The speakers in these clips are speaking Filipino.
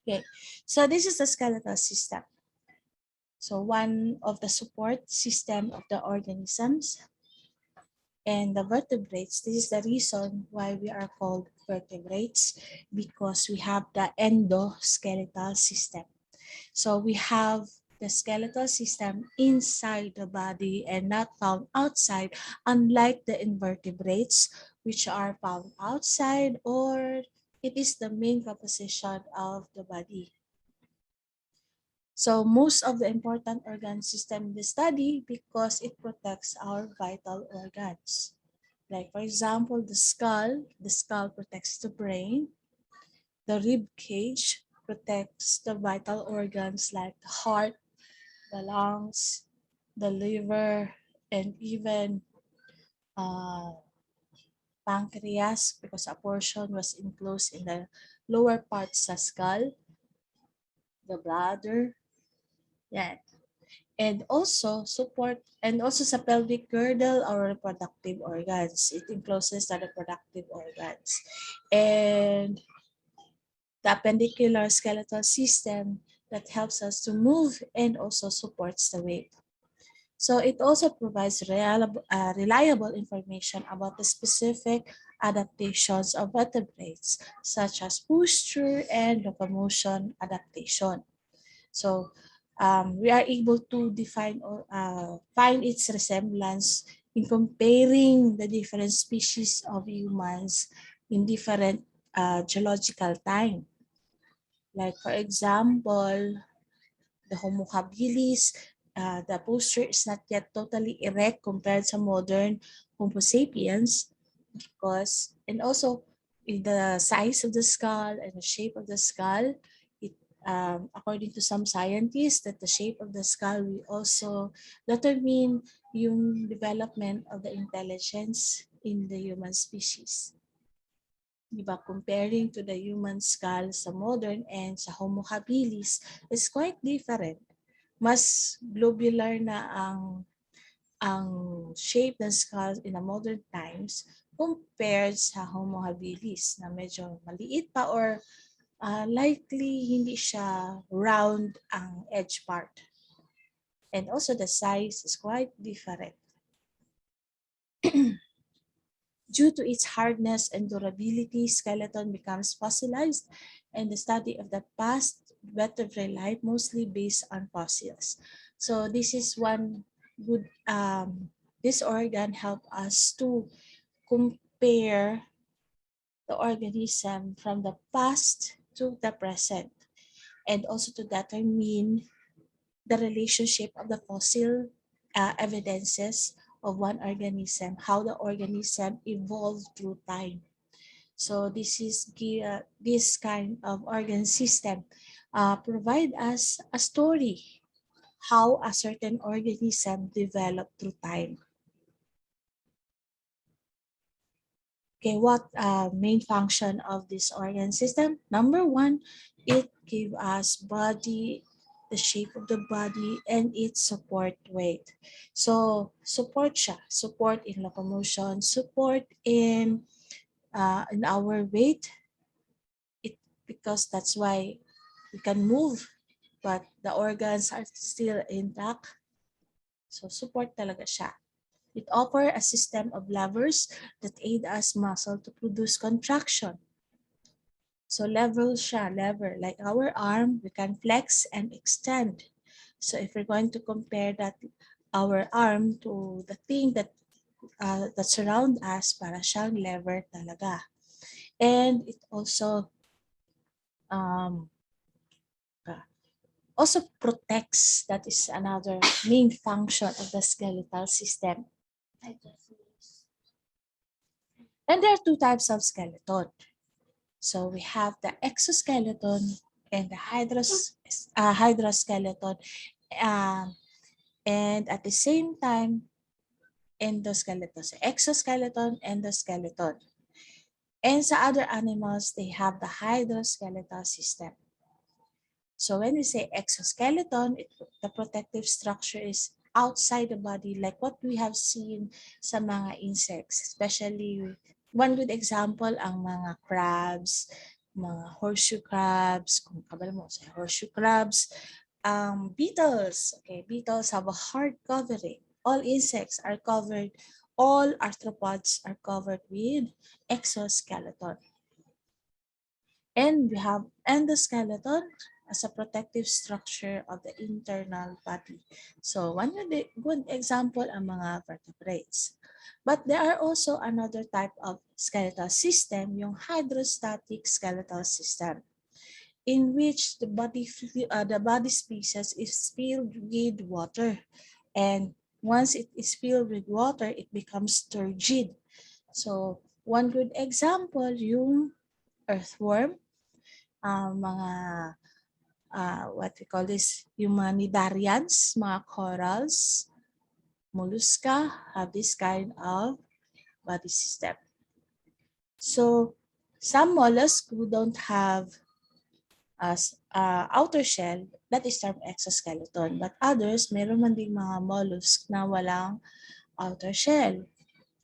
Okay, so this is the skeletal system. So one of the support system of the organisms. And the vertebrates, this is the reason why we are called vertebrates, because we have the endoskeletal system. So we have the skeletal system inside the body and not found outside, unlike the invertebrates, which are found outside, or it is the main composition of the body. So most of the important organ system in the study because it protects our vital organs. Like for example, the skull protects the brain. The rib cage protects the vital organs like the heart, the lungs, the liver, and even pancreas, because a portion was enclosed in the lower parts of the skull, the bladder, yeah. And also sa pelvic girdle or reproductive organs. It encloses the reproductive organs. And the appendicular skeletal system that helps us to move and also supports the weight. So it also provides reliable information about the specific adaptations of vertebrates, such as posture and locomotion adaptation. So we are able to define or find its resemblance in comparing the different species of humans in different geological time. Like for example, the Homo habilis, the posture is not yet totally erect compared to modern Homo sapiens, because, and also in the size of the skull and the shape of the skull, it, according to some scientists, that the shape of the skull will also determine yung development of the intelligence in the human species. Diba, comparing to the human skull sa modern and sa Homo habilis is quite different. Mas globular na ang shape ng skull in the modern times compared sa Homo habilis na medyo maliit pa or likely hindi siya round ang edge part. And also the size is quite different. Due to its hardness and durability, skeleton becomes fossilized, and the study of the past vertebrate life mostly based on fossils. So this is one good, this organ help us to compare the organism from the past to the present, and also to determine the relationship of the fossil evidences of one organism, how the organism evolved through time. So this kind of organ system provide us a story how a certain organism developed through time. Okay, what main function of this organ system? Number one, it gives us body, the shape of the body, and its support weight. So support siya, support in locomotion, support in our weight, because that's why we can move, but the organs are still intact. So support talaga siya. It offers a system of levers that aid us muscle to produce contraction. So lever siya, lever. Like our arm, we can flex and extend. So if we're going to compare that our arm to the thing that surround us, para siyang lever talaga. And it also protects. That is another main function of the skeletal system. And there are two types of skeleton. So we have the exoskeleton and the hydroskeleton, and at the same time, endoskeleton. So exoskeleton, endoskeleton. And sa other animals, they have the hydroskeletal system. So when we say exoskeleton, the protective structure is outside the body, like what we have seen sa mga insects, especially one good example ang mga crabs, mga horseshoe crabs, kung kabalo mo sa horseshoe crabs, beetles. Okay, beetles have a hard covering. All insects are covered, all arthropods are covered with exoskeleton. And we have endoskeleton as a protective structure of the internal body. So one good example ang mga vertebrates. But there are also another type of skeletal system, yung hydrostatic skeletal system, in which the body spaces is filled with water. And once it is filled with water, it becomes turgid. So one good example, yung earthworm, mga what we call this, yung mga nidarians, mga corals, mollusca have this kind of body system. So some mollusks who don't have as outer shell, that is termed exoskeleton. But others, meron man ding mga mollusks na walang outer shell,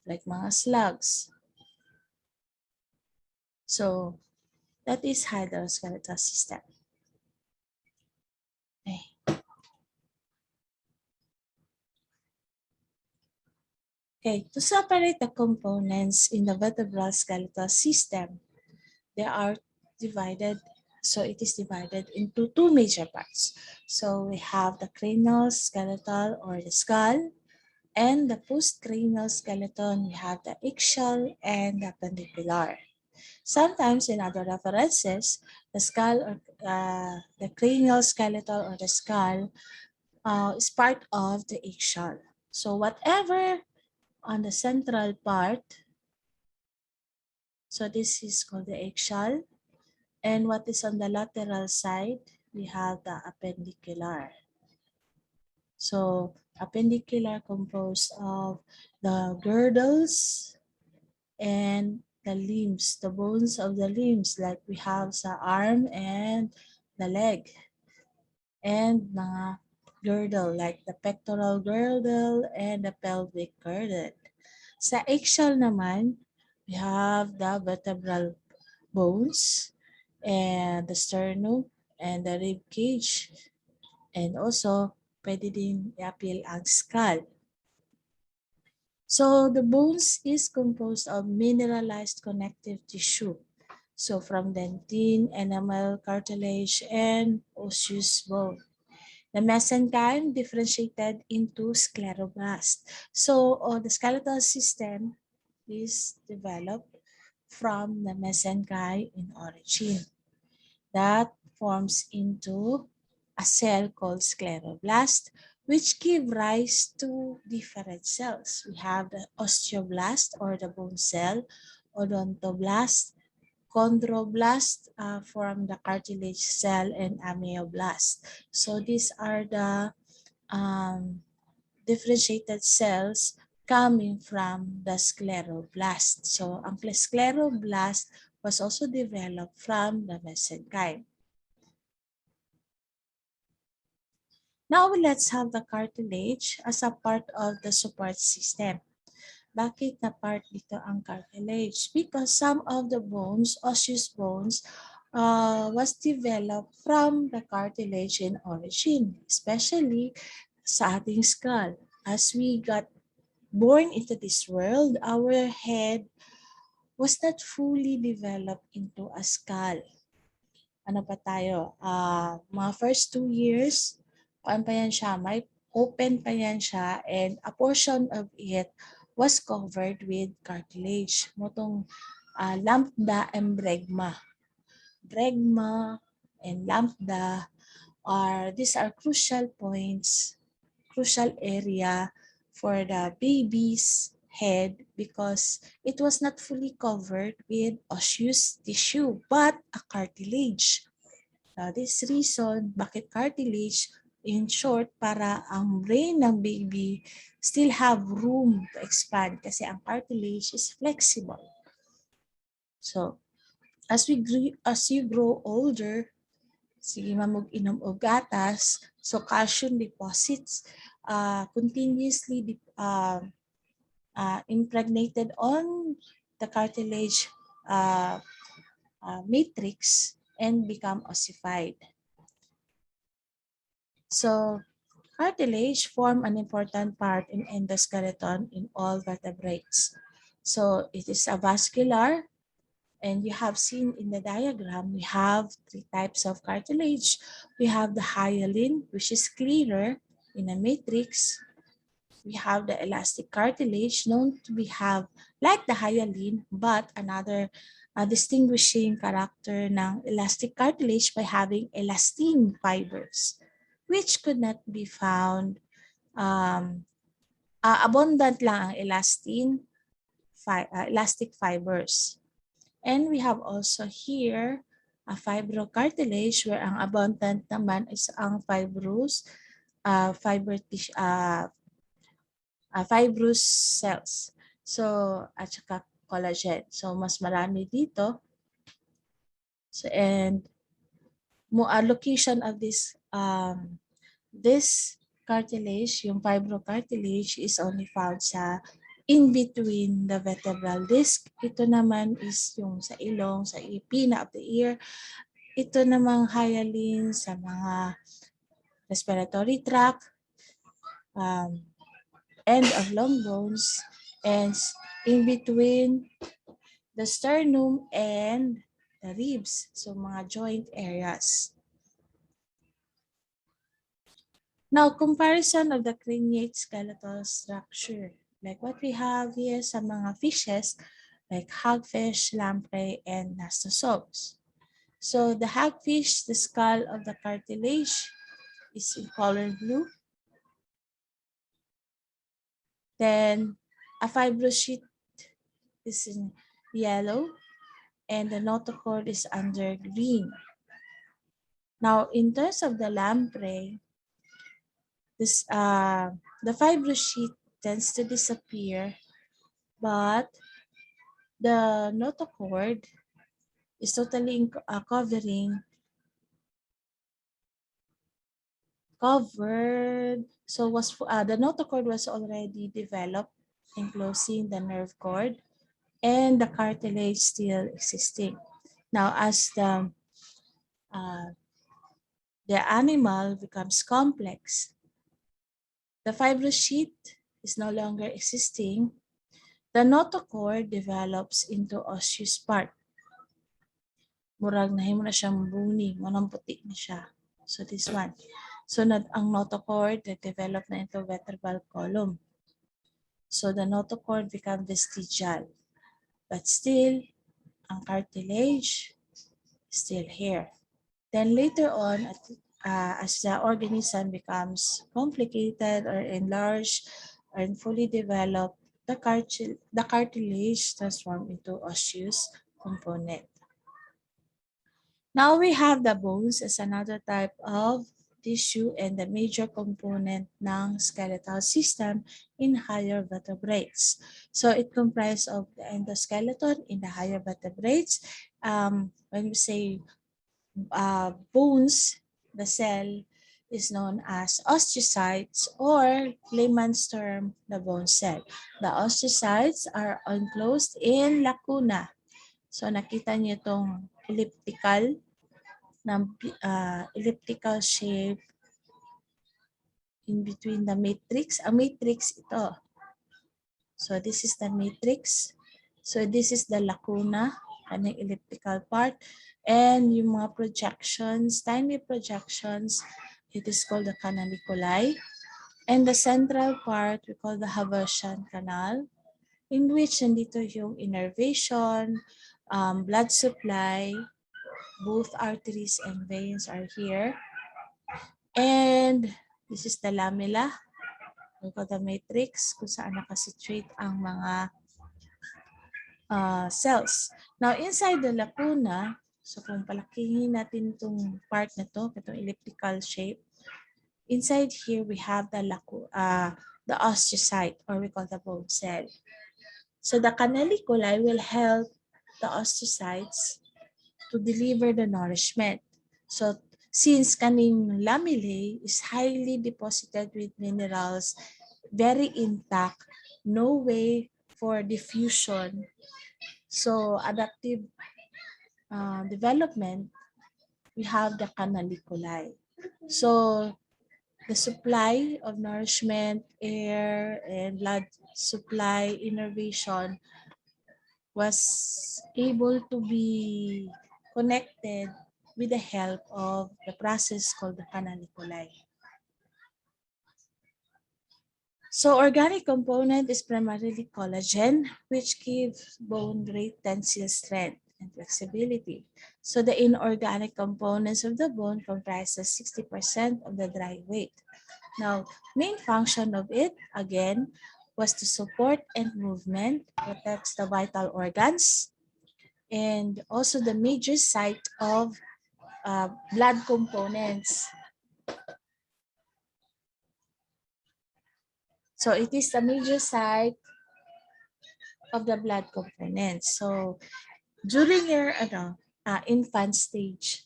like mga slugs. So that is hydroskeletal system. Okay. Okay, to separate the components in the vertebral skeletal system, they are divided, so it is divided into two major parts. So we have the cranial skeletal or the skull, and the postcranial skeleton, we have the axial and the appendicular. Sometimes in other references, the skull or the cranial skeletal or the skull is part of the axial. So whatever on the central part, so this is called the axial, and what is on the lateral side, we have the appendicular. So appendicular composed of the girdles and the limbs, the bones of the limbs, like we have sa arm and the leg, and mga girdle, like the pectoral girdle and the pelvic girdle. Sa axial naman, we have the vertebral bones and the sternum and the rib cage, and also pwede din i-appeal ang skull. So the bones is composed of mineralized connective tissue. So from dentin, enamel, cartilage, and osseous bone. The mesenchyme differentiated into scleroblast. So the skeletal system is developed from the mesenchyme in origin. That forms into a cell called scleroblast, which give rise to different cells. We have the osteoblast or the bone cell, odontoblast, chondroblast from the cartilage cell, and amyoblast. So these are the differentiated cells coming from the scleroblast. So ang scleroblast was also developed from the mesenchyme. Now let's have the cartilage as a part of the support system. Bakit na part dito ang cartilage? Because some of the bones, osseous bones, was developed from the cartilage in origin, especially sa ating skull. As we got born into this world, our head was not fully developed into a skull. Ano pa tayo? Mga first 2 years, kung pa yan siya, may open pa yan siya, and a portion of it was covered with cartilage. Motong lambda and bregma. Bregma and lambda these are crucial points, crucial area for the baby's head because it was not fully covered with osseous tissue but a cartilage. This reason, bakit cartilage? In short, para ang brain ng baby still have room to expand kasi ang cartilage is flexible. So, as you grow older, sige mamog inom og gatas, so calcium deposits continuously impregnated on the cartilage matrix and become ossified. So cartilage form an important part in endoskeleton in all vertebrates. So it is a vascular, and you have seen in the diagram, we have three types of cartilage. We have the hyaline, which is clearer in a matrix. We have the elastic cartilage, known to be have like the hyaline, but another distinguishing character ng elastic cartilage by having elastin fibers, which could not be found. Abundant lang ang elastic fibers. And we have also here a fibrocartilage, where ang abundant naman is ang fibrous cells. So, at saka collagen. So, mas marami dito. So, and location of this cartilage, yung fibrocartilage, is only found sa in between the vertebral disc. Ito naman is yung sa ilong, sa pinna of the ear. Ito namang hyaline sa mga respiratory tract, end of long bones, and in between the sternum and the ribs. So mga joint areas. Now, comparison of the craniate skeletal structure. Like what we have here sa mga fishes, like hagfish, lamprey, and nastosaurus. So the hagfish, the skull of the cartilage is in color blue. Then a fibrous sheet is in yellow, and the notochord is under green. Now, in terms of the lamprey, the fibrous sheet tends to disappear, but the notochord is totally covered. So the notochord was already developed, enclosing the nerve cord, and the cartilage still existing. Now, as the animal becomes complex, the fibrous sheet is no longer existing. The notochord develops into osseous part. Murag nahimo na siyang buni, manang puti na siya. So this one. So ang notochord develop na into vertebral column. So the notochord become vestigial. But still, ang cartilage still here. Then later on, as the organism becomes complicated or enlarged and fully developed, the cartilage transforms into osseous component. Now we have the bones as another type of tissue and the major component ng skeletal system in higher vertebrates. So it comprises of the endoskeleton in the higher vertebrates. When we say bones, the cell is known as osteocytes, or layman's term, the bone cell. The osteocytes are enclosed in lacuna. So nakita niyo itong elliptical shape in between the matrix. Ang matrix ito. So this is the matrix. So this is the lacuna, ang elliptical part. And yung mga projections, tiny projections, it is called the canaliculi. And the central part, we call the Haversian canal, in which nandito yung innervation, blood supply, both arteries and veins are here. And this is the lamella, we call the matrix, kung saan nakasituate ang mga cells. Now, inside the lacuna, so kung palakihin natin itong part na to, itong elliptical shape, inside here we have the osteocyte, or we call the bone cell. So the canaliculi will help the osteocytes to deliver the nourishment. So since kaning lamellae is highly deposited with minerals, very intact, no way for diffusion. So adaptive development, we have the canaliculi. So the supply of nourishment, air, and blood supply innervation was able to be connected with the help of the process called the canaliculi. So organic component is primarily collagen, which gives bone great tensile strength and flexibility. So the inorganic components of the bone comprises 60% of the dry weight. Now, main function of it, again, was to support end movement, protects the vital organs, and also the major site of blood components. So it is the major site of the blood components. So during your infant stage,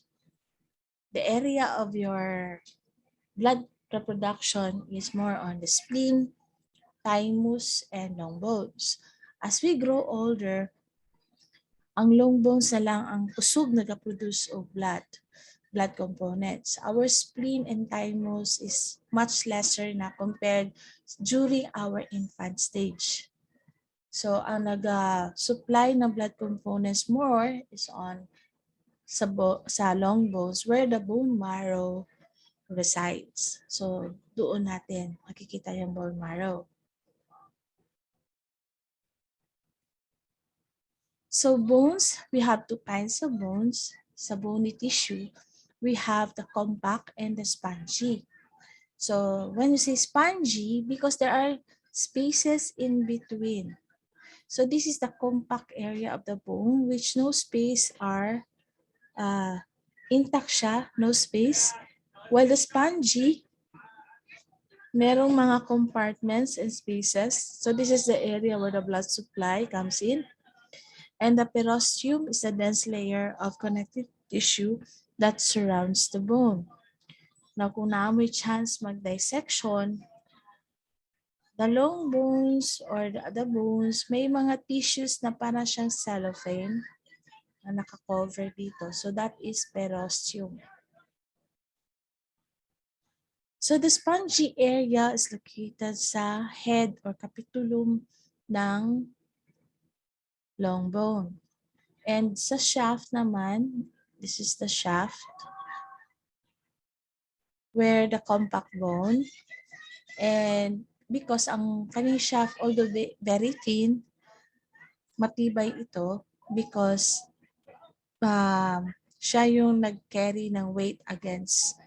the area of your blood reproduction is more on the spleen, thymus, and long bones. As we grow older, ang long bones na lang ang kusog nag-produce of blood components. Our spleen and thymus is much lesser na compared during our infant stage. So, ang nag-supply ng blood components more is on sa long bones where the bone marrow resides. So, doon natin makikita yung bone marrow. So, bones, we have two kinds of bones. Sa bony tissue, we have the compact and the spongy. So, when you say spongy, because there are spaces in between. So this is the compact area of the bone which no space are intact siya, no space. While the spongy, merong mga compartments and spaces. So this is the area where the blood supply comes in. And the periosteum is a dense layer of connective tissue that surrounds the bone. Now kung naamoy chance mag-dissection, the long bones or the other bones, may mga tissues na para siyang cellophane na naka-cover dito. So that is periosteum. So the spongy area is located sa head or capitulum ng long bone. And sa shaft naman, this is the shaft where the compact bone. And because ang kanyang shaft, although very thin, matibay ito because siya yung nag-carry ng weight against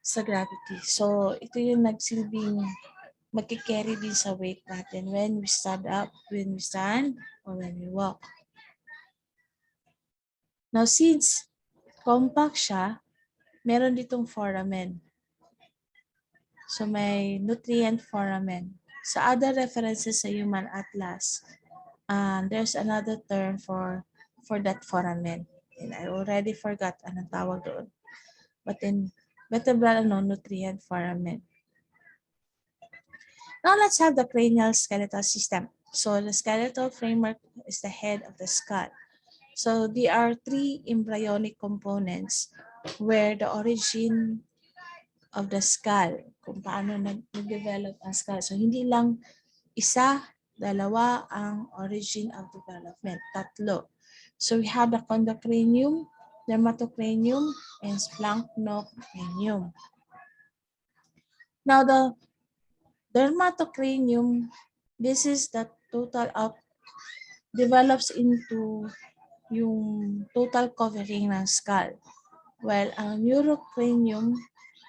sa gravity. So, ito yung nagsilbing magkikarry din sa weight natin when we stand up, when we stand, or when we walk. Now, since compact siya, meron ditong foramen. So, may nutrient foramen. Sa other references sa Human Atlas, there's another term for that foramen. And I already forgot anong tawag doon. But in vertebral nutrient foramen. Now let's have the cranial skeletal system. So the skeletal framework is the head of the skull. So there are three embryonic components where the origin of the skull, kung paano nag-develop ang skull. So hindi lang isa, dalawa ang origin of development, tatlo. So we have the chondrocranium, dermatocranium, and splanchocranium. Now the dermatocranium, this is the total of, develops into yung total covering ng skull. While ang neurocranium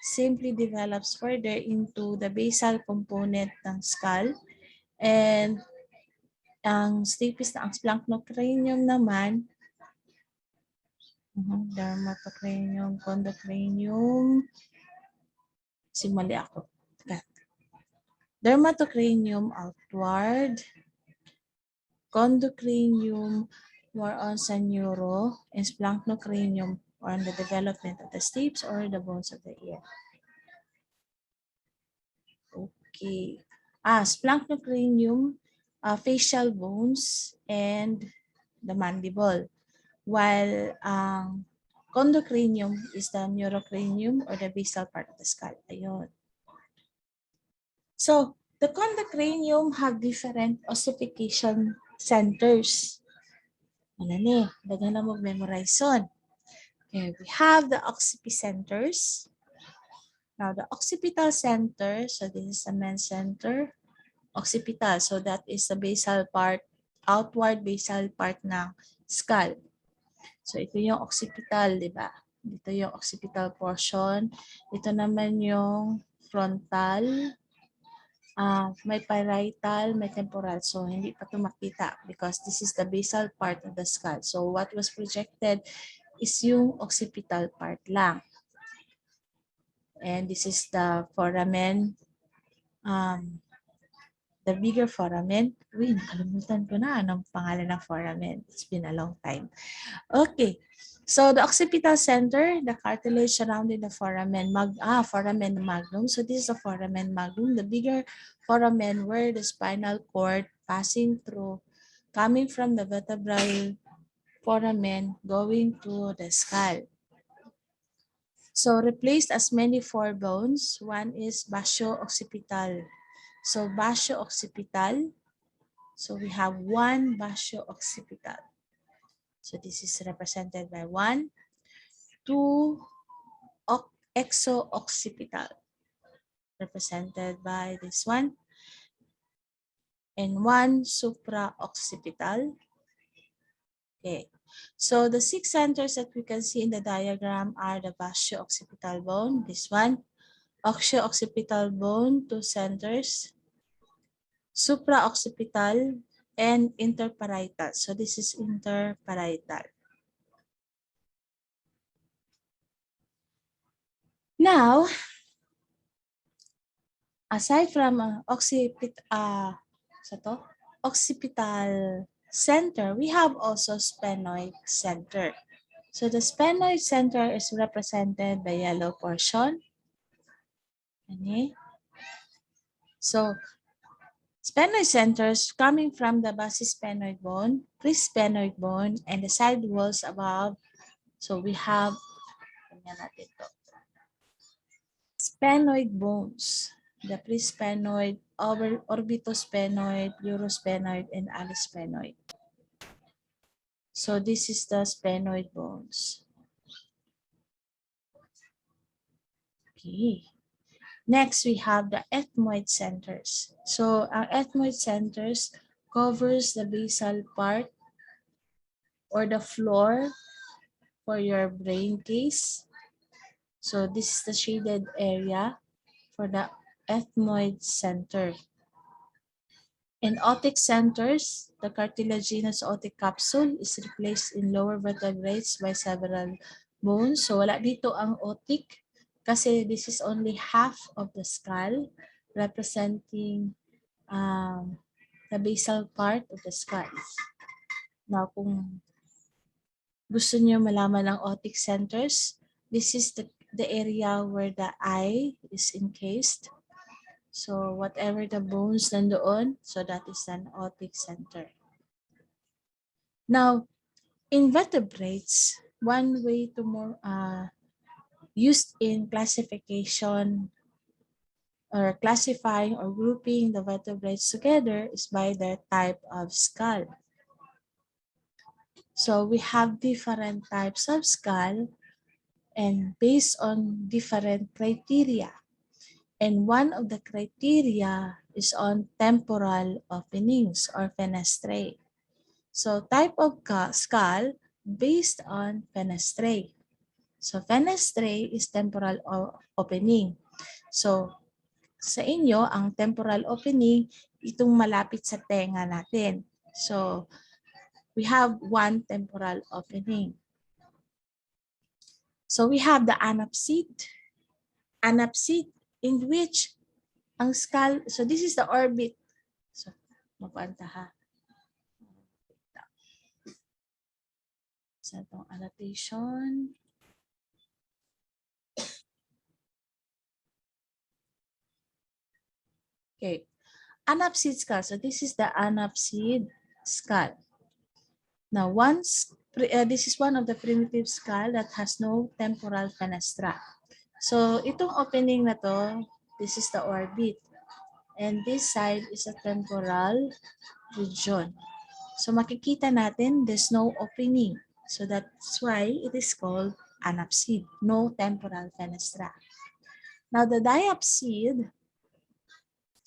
simply develops further into the basal component ng skull. And ang stapes na ang splanchocranium naman, dermatocranium, chondrocranium, simali ako. Dermatocranium outward, chondrocranium more on sa neuro, and splanchocranium or on the development of the stapes or the bones of the ear. Okay. Splanchocranium, facial bones and the mandible. while chondrocranium is the neurocranium or the basal part of the skull. Ayun. So, the chondrocranium have different ossification centers. Ano ni? Dagan na mag-memorize on. Okay, we have the occipicenters. Now, the occipital center, so this is the main center. Occipital, so that is the basal part, outward basal part ng skull. So, ito yung occipital, di ba? Dito yung occipital portion. Ito naman yung frontal. May parietal, may temporal. So, hindi pa ito makita because this is the basal part of the skull. So, what was projected is yung occipital part lang. And this is the foramen, the bigger foramen. Uy, nakalimutan ko na anong pangalan ng foramen. It's been a long time. Okay. So the occipital center, the cartilage surrounding the foramen, foramen magnum. So this is the foramen magnum, the bigger foramen where the spinal cord passing through, coming from the vertebral foramen, going to the skull. So replaced as many four bones. One is basio-occipital. So basio-occipital. So we have one basio-occipital. So this is represented by 1, 2 exo-occipital, represented by this one, and 1 supra-occipital. Okay. So the 6 centers that we can see in the diagram are the basio-occipital bone, this one, oxio-occipital bone, 2 centers, supra-occipital, and interparietal. So this is interparietal. Now, aside from occipital center, we have also sphenoid center. So the sphenoid center is represented by yellow portion. Okay. So sphenoid centers coming from the basisphenoid bone, presphenoid bone, and the side walls above. So we have sphenoid bones, the presphenoid, orbitosphenoid, urosphenoid, and alisphenoid. So this is the sphenoid bones. Okay. Next, we have the ethmoid centers. So our ethmoid centers covers the basal part or the floor for your brain case. So this is the shaded area for the ethmoid center. In otic centers, the cartilaginous otic capsule is replaced in lower vertebrates by several bones. So wala dito ang otic kasi this is only half of the skull representing the basal part of the skull. Now kung gusto niyo malaman ang otic centers, this is the area where the eye is encased. So whatever the bones nandoon, so that is an otic center. Now, in vertebrates, one way to more used in classification or classifying or grouping the vertebrates together is by their type of skull. So we have different types of skull and based on different criteria. And one of the criteria is on temporal openings or fenestrae. So type of skull based on fenestrae. So fenestrae is temporal opening. So sa inyo, ang temporal opening, itong malapit sa tenga natin. So we have one temporal opening. So we have the anapsid. Anapsid in which ang skull, so this is the orbit. So, magpanta ha. Sa itong annotation. Okay. Anapsid skull. So this is the anapsid skull. Now, once this is one of the primitive skull that has no temporal fenestra. So, itong opening na to, this is the orbit. And this side is a temporal region. So, makikita natin there's no opening. So, that's why it is called anapsid, no temporal fenestra. Now, the diapsid,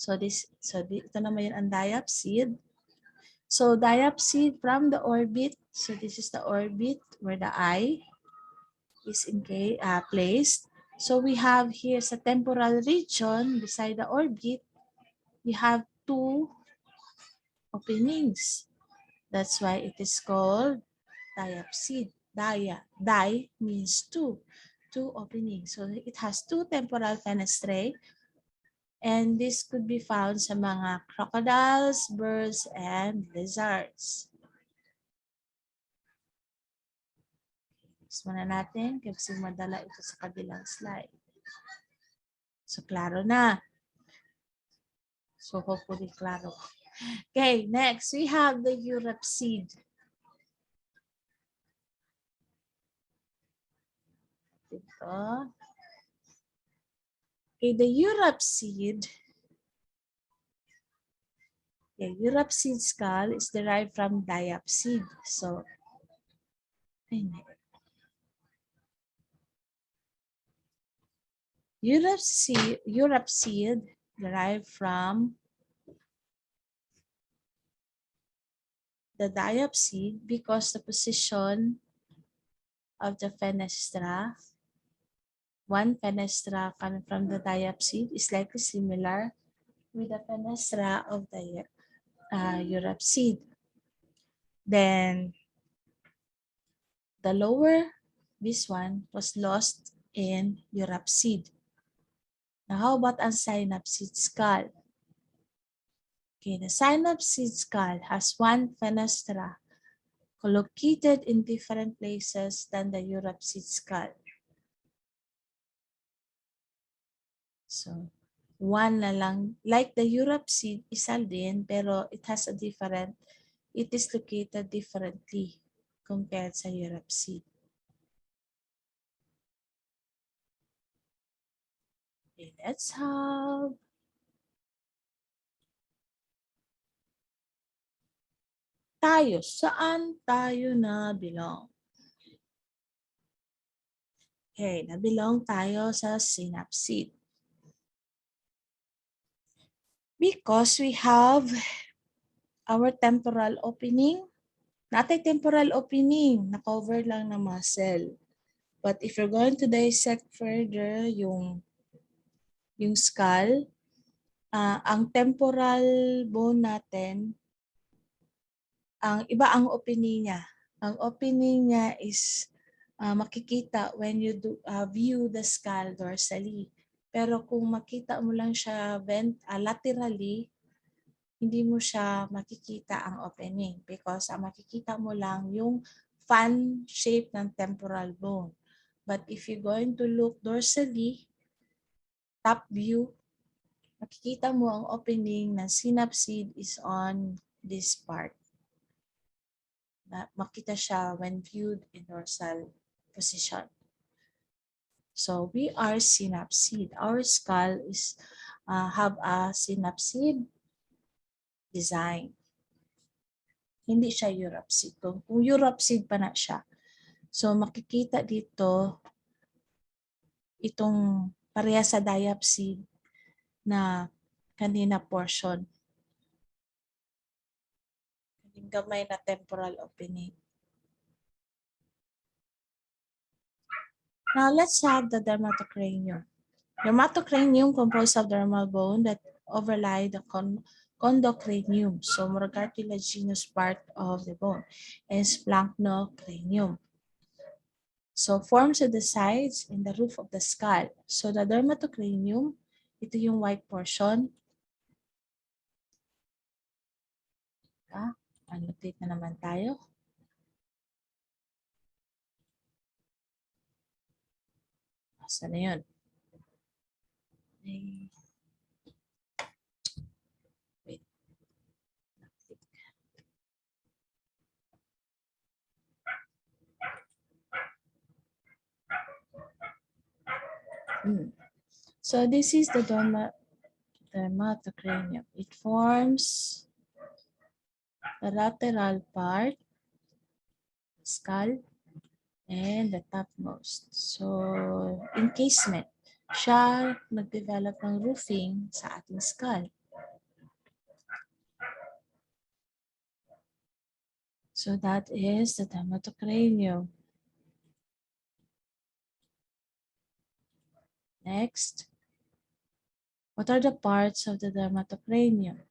ito naman yun ang diapsid. So, diapsid from the orbit, so this is the orbit where the eye is placed. So, we have here sa temporal region beside the orbit, we have two openings. That's why it is called diapsid. Di means two openings. So, it has two temporal fenestrae. And this could be found sa mga crocodiles, birds, and lizards. Next muna natin kasi madala ito sa kabilang slide. So, klaro na. So, hopefully, klaro. Okay, next, we have the Eurapsid. Ito. Okay, the Eurapsid, Eurapsid skull is derived from diapsid. So, Eurapsid derived from the diapsid because the position of the fenestra, one fenestra coming from the diapsid is likely similar with the fenestra of the Eurapsid. Then the lower, this one, was lost in Eurapsid. Now, how about ang synapsid skull? Okay, the synapsid skull has one fenestra located in different places than the Eurapsid skull. So, one na lang. Like the Eurapsid, isa din, pero it has a different, it is located differently compared sa Eurapsid. Okay, let's have tayo. Saan tayo na belong? Okay, na-belong tayo sa synapsid. Because we have our temporal opening. Natay temporal opening, na-cover lang na muscle. But if you're going to dissect further yung skull, ang temporal bone natin, ang iba ang opening niya. Ang opening niya is makikita when you view the skull dorsally. Pero kung makita mo lang siya laterally, hindi mo siya makikita ang opening because ang makikita mo lang yung fan shape ng temporal bone. But if you're going to look dorsally, top view, makikita mo ang opening ng synapsid is on this part. Makita siya when viewed in dorsal position. So we are synapsid. Our skull is have a synapsid design. Hindi siya Eurapsid. Kung Eurapsid pa na siya. So makikita dito itong pareha sa diapsid na kanina portion. Yung gamay na temporal opening. Now let's have the dermatocranium. Dermatocranium composed of dermal bone that overlie the condocranium, so more cartilaginous part of the bone, and splanchno-cranium. So forms at the sides and the roof of the skull. So the dermatocranium, ito yung white portion. Annotate na naman tayo. Saan na yun? Wait. So this is the dermatocranium. It forms the lateral part, skull, and the topmost. So, encasement. Siya nag-develop ng roofing sa ating skull. So, that is the dermatocranium. Next, what are the parts of the dermatocranium?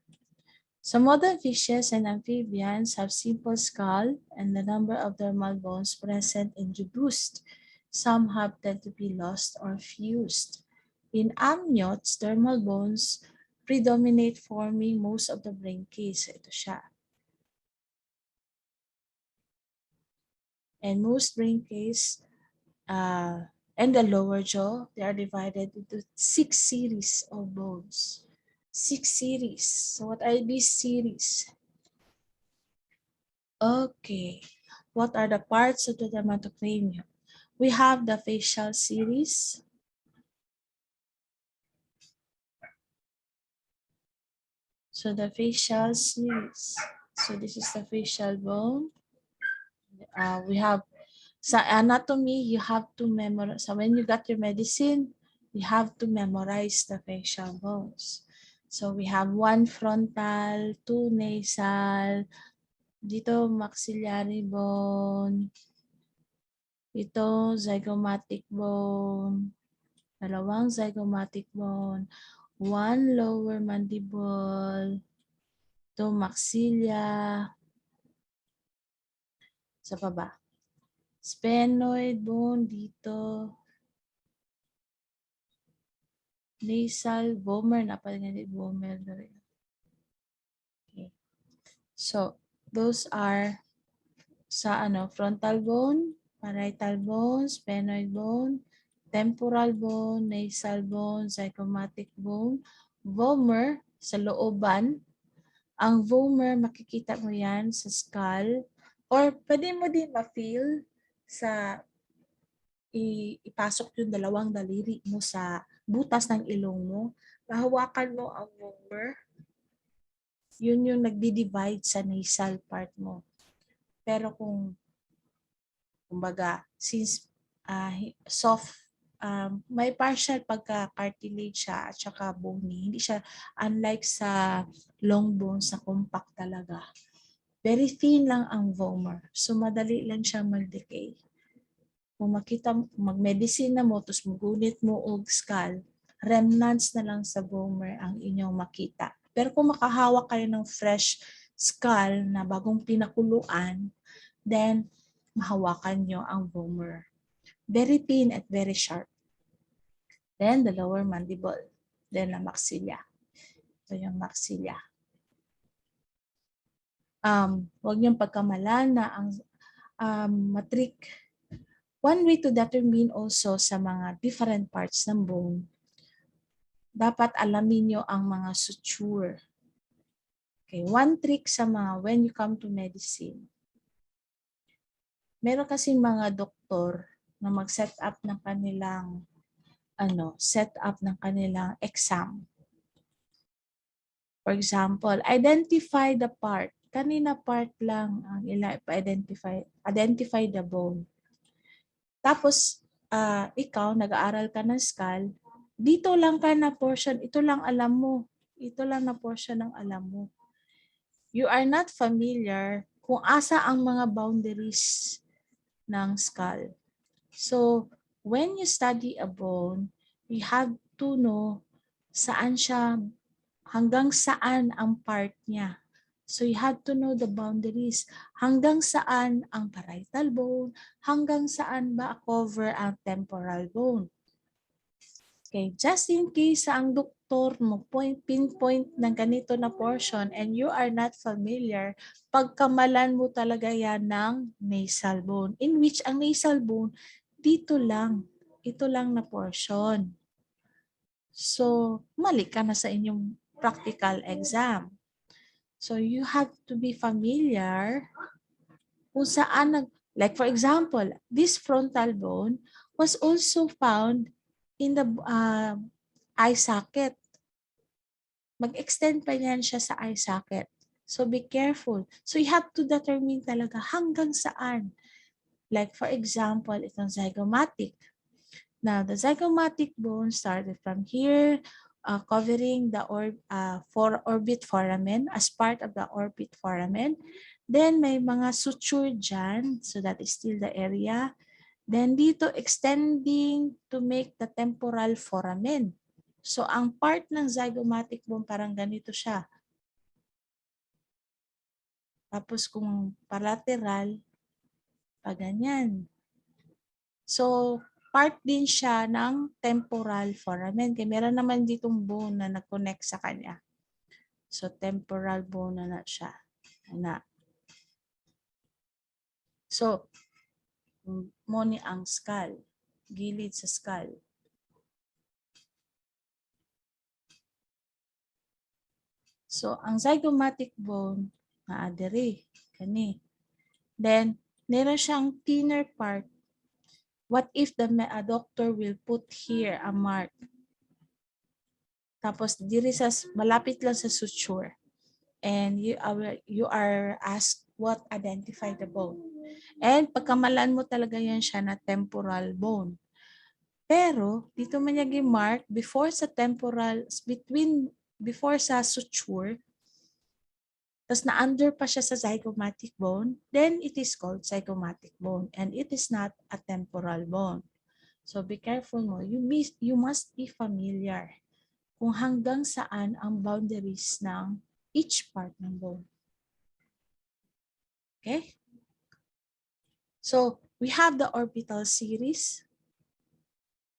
Some modern fishes and amphibians have simple skull and the number of dermal bones present is reduced. Some have tend to be lost or fused. In amniotes, dermal bones predominate forming most of the brain case. Ito siya. And most brain case and the lower jaw, they are divided into 6 series of bones. 6 series. So what are these series? Okay. What are the parts of the dermatocranium? We have the facial series. So the facial series. So this is the facial bone. We have sa anatomy, you have to memorize. So when you got your medicine, you have to memorize the facial bones. So we have 1 frontal, 2 nasal, dito maxillary bone, ito zygomatic bone, 2 zygomatic bone, 1 lower mandible, ito maxilla, sa baba. Sphenoid bone dito, nasal, vomer, napalinganit vomer na rin. Okay. So, those are sa frontal bone, parietal bone, sphenoid bone, temporal bone, nasal bone, zygomatic bone, vomer sa looban. Ang vomer, makikita mo yan sa skull or pwede mo din ma-feel sa ipasok yung 2 daliri mo sa butas ng ilong mo. Mahawakan mo ang vomer. Yun yung nagdi-divide sa nasal part mo. Pero kumbaga, since soft, may partial pagka-cartilage siya at saka bony. Hindi siya, unlike sa long bones na compact talaga. Very thin lang ang vomer. So, madali lang siya mag-decay. Kung makita mo, mag-medicine na mo, tapos magunit mo og skull, remnants na lang sa vomer ang inyong makita. Pero kung makahawak kayo ng fresh skull na bagong pinakuluan, then mahawakan nyo ang vomer. Very thin at very sharp. Then the lower mandible. Then the maxilla. Ito yung maxilla. Huwag niyong pagkamalan na ang matric. One way to determine also sa mga different parts ng bone, dapat alamin nyo ang mga suture. Okay, one trick sa mga when you come to medicine, meron kasing mga doktor na mag-set up ng kanilang exam. For example, identify the part. Kanina part lang ang identify the bone. Tapos, ikaw, nag-aaral ka ng skull, dito lang ka na portion, ito lang alam mo. Ito lang na portion ng alam mo. You are not familiar kung asa ang mga boundaries ng skull. So, when you study a bone, you have to know saan siya, hanggang saan ang part niya. So you have to know the boundaries. Hanggang saan ang parietal bone, hanggang saan ba cover ang temporal bone. Okay, just in case ang doktor mo pinpoint ng ganito na portion and you are not familiar, pagkamalan mo talaga yan ng nasal bone. In which ang nasal bone, dito lang. Ito lang na portion. So, mali ka na sa inyong practical exam. So, you have to be familiar kung saan, like for example, this frontal bone was also found in the eye socket. Mag-extend pa yan siya sa eye socket. So be careful. So you have to determine talaga hanggang saan. Like for example, itong zygomatic. Now, the zygomatic bone started from here, covering the orbit foramen as part of the orbit foramen. Then may mga suture dyan, so that is still the area. Then dito, extending to make the temporal foramen. So ang part ng zygomatic bone parang ganito siya. Tapos kung palateral, pa ganyan. So part din siya ng temporal foramen. Kaya meron naman ditong bone na nag-connect sa kanya. So temporal bone na siya. Na. So, moni ang skull. Gilid sa skull. So, ang zygomatic bone, naadiri. Kani. Then, meron siyang thinner part. What if the doctor will put here a mark? Tapos, diri sa, malapit lang sa suture. And you are asked what identify the bone. And pagkamalaan mo talaga yan siya na temporal bone. Pero, dito man yung mark, before sa temporal, before sa suture, tas na-under pa siya sa zygomatic bone, then it is called zygomatic bone. And it is not a temporal bone. So, be careful mo. You must be familiar kung hanggang saan ang boundaries ng each part ng bone. Okay? So, we have the orbital series.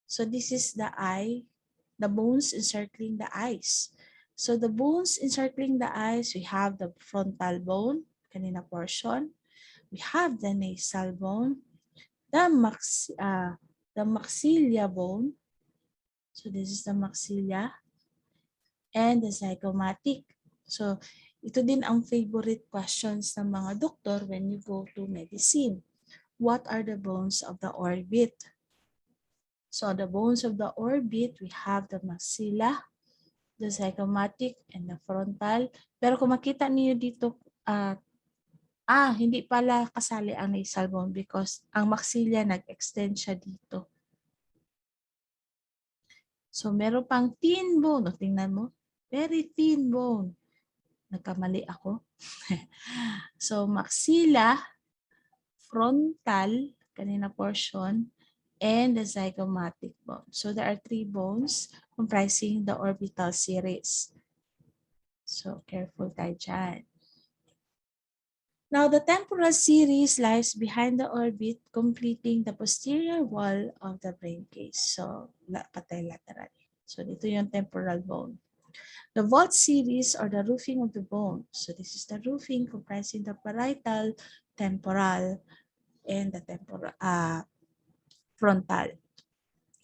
So, this is the eye, the bones encircling the eyes. So, the bones encircling the eyes, we have the frontal bone, kanina portion. We have the nasal bone, the maxilla bone. So, this is the maxilla. And the zygomatic. So, ito din ang favorite questions ng mga doktor when you go to medicine. What are the bones of the orbit? So, the bones of the orbit, we have the maxilla, the zygomatic, and the frontal. Pero kung makita niyo dito, hindi pala kasali ang nasal bone because ang maxilla nag-extend siya dito. So, meron pang thin bone. O, tingnan mo. Very thin bone. Nagkamali ako. So, maxilla, frontal, kanina portion, and the zygomatic bone. So, there are 3 bones comprising the orbital series. So, careful tayo dyan. Now, the temporal series lies behind the orbit, completing the posterior wall of the brain case. So, patay lateral. So, dito yung temporal bone. The vault series or the roofing of the bone. So, this is the roofing comprising the parietal, temporal, and the frontal.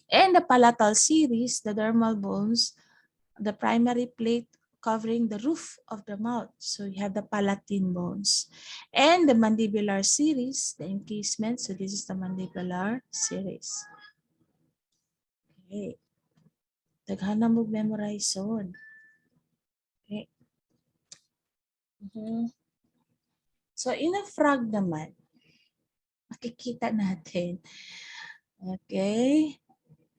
And the palatal series, the dermal bones, the primary plate covering the roof of the mouth. So you have the palatine bones. And the mandibular series, the encasement. So this is the mandibular series. Okay. Daghan na mag-memorize on. Okay. So in a frog naman, makikita natin. Okay.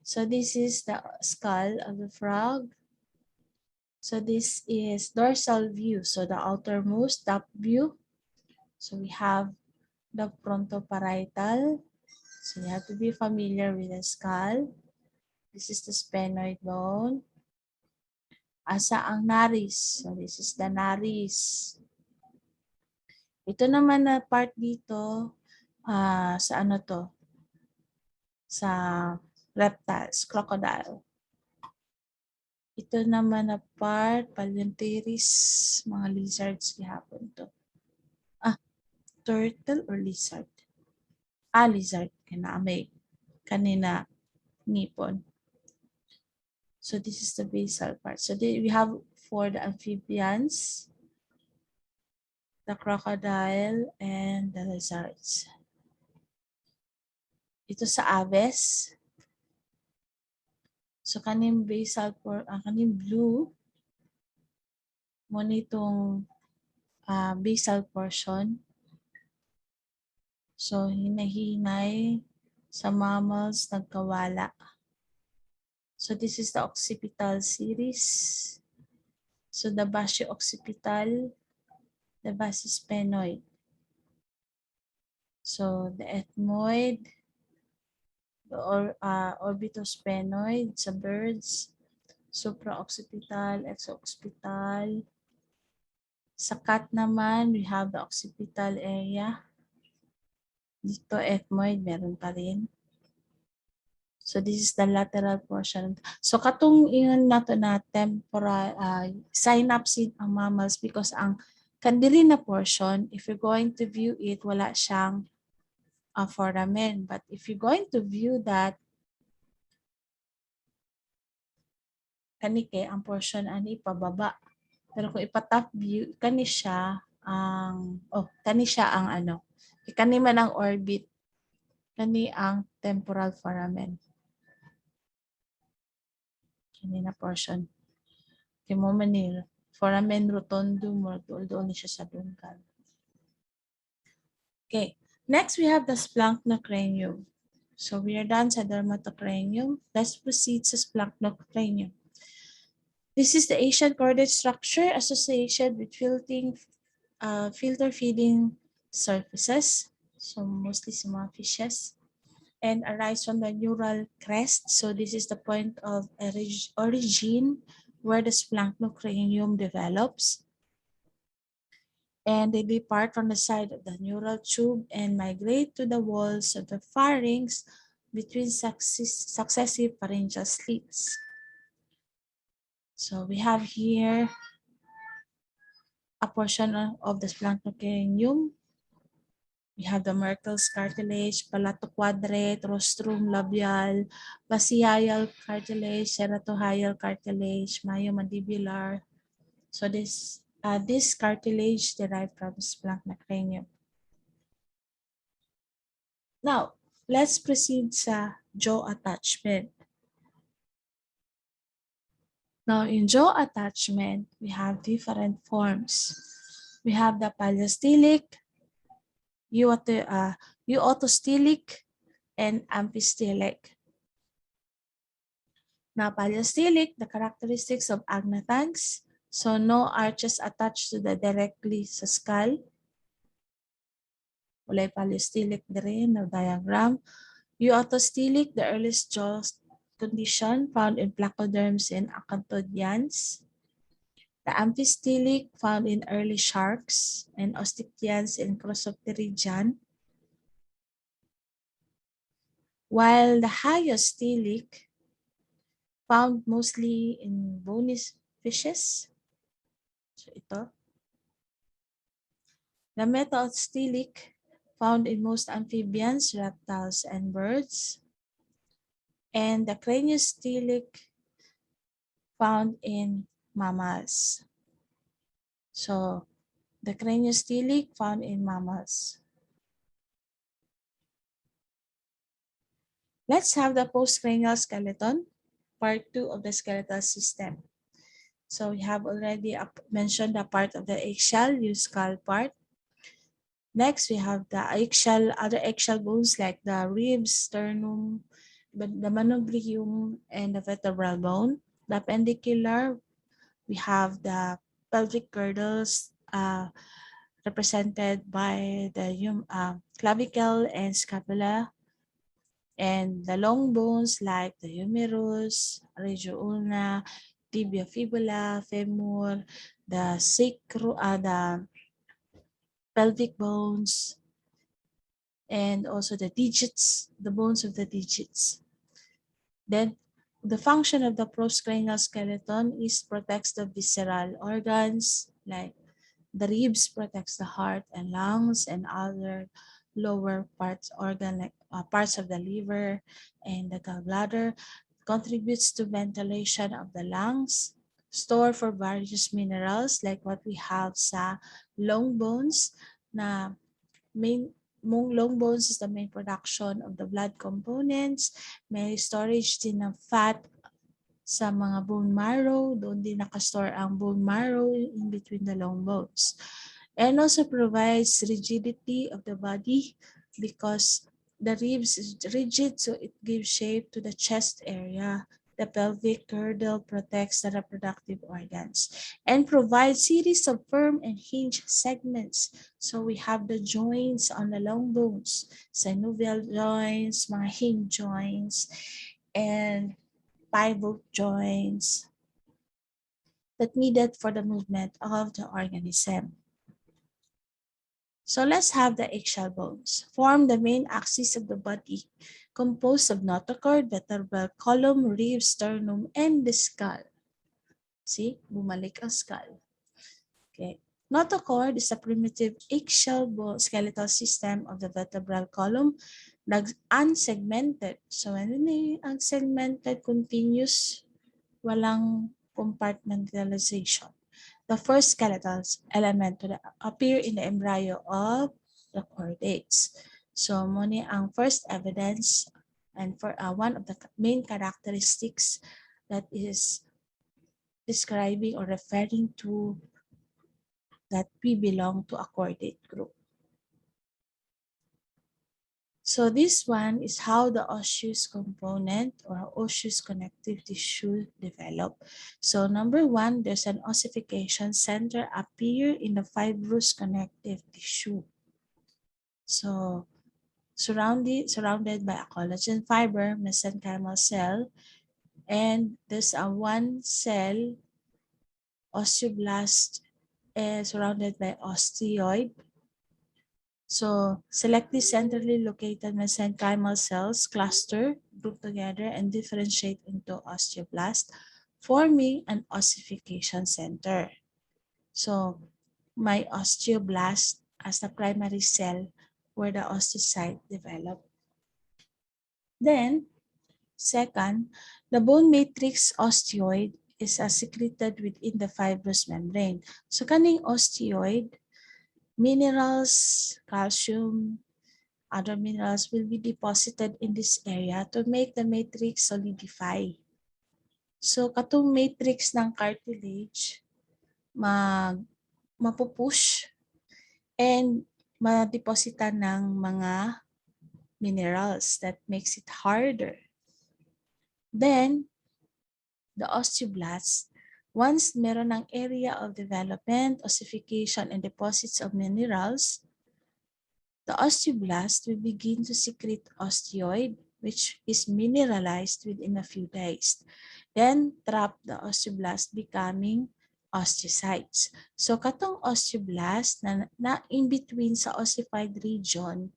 So this is the skull of the frog. So this is dorsal view. So the outermost top view. So we have the frontoparietal. So you have to be familiar with the skull. This is the sphenoid bone. Asa ang naris. So this is the naris. Ito naman na part dito sa ano to? Sa reptiles, crocodile. Ito naman na part, paleonteris, mga lizards gihapon to. Turtle or lizard? Lizard. Kanina ngipon. So this is the basal part. So we have for the amphibians, the crocodile, and the lizards. Ito sa aves. So kaning basal kaning blue mo nitong basal portion. So hinahinay sa mammals nagkawala. So this is the occipital series. So the basio-occipital, the basisphenoid. So the ethmoid, the orbitosphenoid sa birds, supraoccipital, exoccipital. Sa cat naman, we have the occipital area. Dito ethmoid, meron pa rin. So this is the lateral portion. So katong ingon nato na temporal synapse ang mammals because ang kandiri na portion, if you're going to view it, wala siyang foramen. But if you're going to view that, kanike ang portion ani pababa. Pero kung ipa-top view, kani siya ang ano. Kani man ang orbit. Kani ang temporal foramen. Kani na portion. Kimo manil. Foramen rotundum, doon ni siya sa dungkal. Okay. Next, we have the splanchno-cranium. So we are done sa dermatocranium. Let's proceed sa splanchno-cranium. This is the Asian chordate structure associated with filter feeding surfaces. So mostly sa mga fishes. And arise from the neural crest. So this is the point of origin where the splanchno-cranium develops. And they depart from the side of the neural tube and migrate to the walls of the pharynx between successive pharyngeal slits. So we have here a portion of the splanchno-cranium. We have the Merkel's cartilage, palatoquadrate, rostrum labial, basihial cartilage, ceratohial cartilage, myomandibular. So this cartilage derived from splanchno-cranium. Now, let's proceed sa jaw attachment. Now, in jaw attachment, we have different forms. We have the paleostylic, eutostelic, and amphistylic. Now, paleostylic, the characteristics of agnathags. So, no arches attached to the directly sa skull. Walay paleostylic din na diagram. Eutostelic, the earliest jaw condition found in placoderms and acanthodians. The amphistylic found in early sharks and osteichthyans and crossopterygian. While the hyostelic found mostly in bony fishes. So ito. The metastelic found in most amphibians, reptiles, and birds. And the craniostelic found in mammals. So the craniostelic found in mammals. Let's have the postcranial skeleton, part 2 of the skeletal system. So we have already mentioned the part of the eggshell, your skull part. Next, we have the other eggshell bones like the ribs, sternum, the manubrium, and the vertebral bone. The appendicular, we have the pelvic girdles represented by the clavicle and scapula. And the long bones like the humerus, radioulna, tibia fibula, femur, the the pelvic bones, and also the digits, the bones of the digits. Then the function of the postcranial skeleton is protects the visceral organs like the ribs protects the heart and lungs and other lower parts organ like parts of the liver and the gallbladder, contributes to ventilation of the lungs, store for various minerals like what we have sa long bones na long bones is the main production of the blood components, may storage din ng fat sa mga bone marrow. Doon din nakastore ang bone marrow in between the long bones. And also provides rigidity of the body because the ribs is rigid, so it gives shape to the chest area. The pelvic girdle protects the reproductive organs and provides series of firm and hinge segments. So we have the joints on the long bones, synovial joints, mga hinge joints, and pivot joints that needed for the movement of the organism. So let's have the eggshell bones. Form the main axis of the body, composed of notochord, vertebral column, ribs, sternum, and the skull. See, bumalik ang skull. Okay. Notochord is a primitive eggshell bone skeletal system of the vertebral column, unsegmented. So when unsegmented, continuous, walang compartmentalization. The first skeletal element to appear in the embryo of the chordates. So, muna ang first evidence and for one of the main characteristics that is describing or referring to that we belong to a chordate group. So this one is how the osseous component or osseous connective tissue develop. So number one, there's an ossification center appear in the fibrous connective tissue. So surrounded by a collagen fiber, mesenchymal cell, and there's a one cell osteoblast surrounded by osteoid. So selective centrally located mesenchymal cells cluster, group together, and differentiate into osteoblast, forming an ossification center. So my osteoblast as the primary cell where the osteocyte develop. Then, second, the bone matrix osteoid is secreted within the fibrous membrane. So kaning osteoid, minerals, calcium, other minerals will be deposited in this area to make the matrix solidify. So, katong matrix ng cartilage, mapupush and madepositan ng mga minerals that makes it harder. Then, the osteoblasts, once meron ng area of development, ossification, and deposits of minerals, the osteoblast will begin to secrete osteoid, which is mineralized within a few days. Then, trap the osteoblast becoming osteocytes. So, katong osteoblast na in between sa ossified region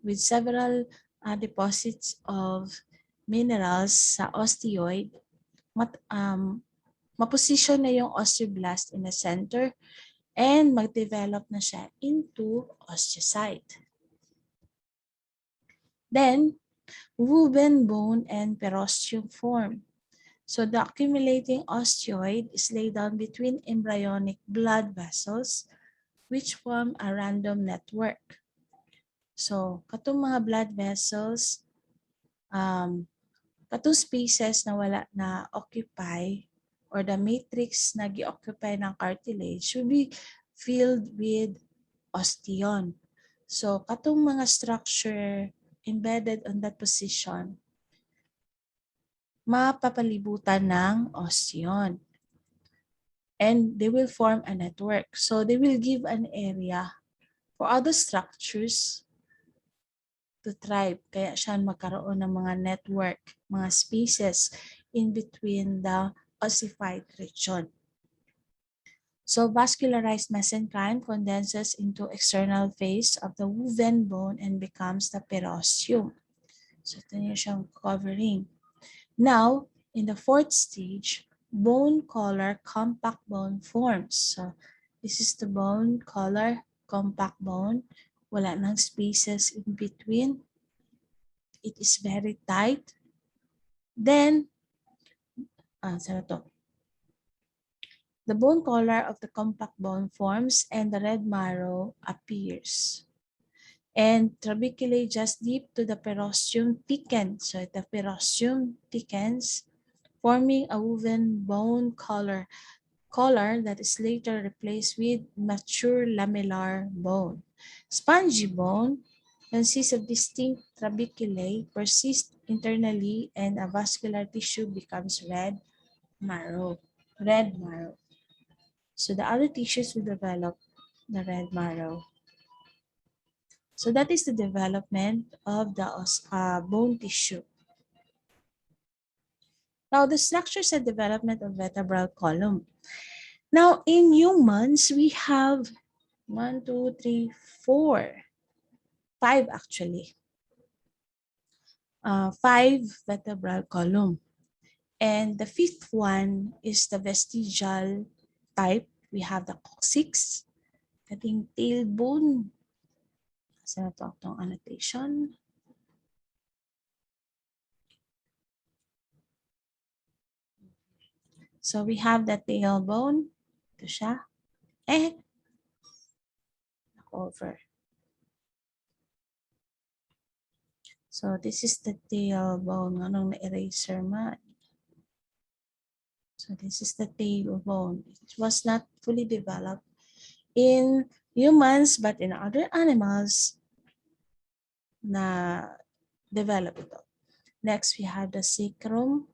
with several deposits of minerals sa osteoid, maposition na yung osteoblast in the center and mag-develop na siya into osteocyte. Then, woven bone and perosteum form. So the accumulating osteoid is laid down between embryonic blood vessels which form a random network. So, katong mga blood vessels, katong spaces na wala na occupy or the matrix na gi-occupy ng cartilage will be filled with osteon. So, katong mga structure embedded on that position, mapapalibutan ng osteon. And they will form a network. So, they will give an area for other structures to thrive. Kaya siya magkaroon ng mga network, mga spaces in between the ossified region. So vascularized mesenchyme condenses into external face of the woven bone and becomes the perosteum. So ito niya siyang covering. Now, in the fourth stage, bone collar compact bone forms. So this is the bone collar compact bone. Wala nang spaces in between. It is very tight. Then, the bone collar of the compact bone forms and the red marrow appears. And trabeculae just deep to the perosteum thickens. So the perosteum thickens forming a woven bone collar that is later replaced with mature lamellar bone. Spongy bone consists of distinct trabeculae, persist internally, and a vascular tissue becomes red marrow. So the other tissues will develop the red marrow. So that is the development of the bone tissue. Now, the structures and development of vertebral column. Now, in humans, we have 1, 2, 3, 4, 5 actually. 5 vertebral column. And the fifth one is the vestigial type. We have the coccyx, ating tailbone. Sa ito itong annotation. So we have the tailbone. Ito siya. Over. So this is the tailbone. Anong na-eraser man? So this is the tailbone. It was not fully developed in humans, but in other animals na develop ito. Next, we have the sacrum.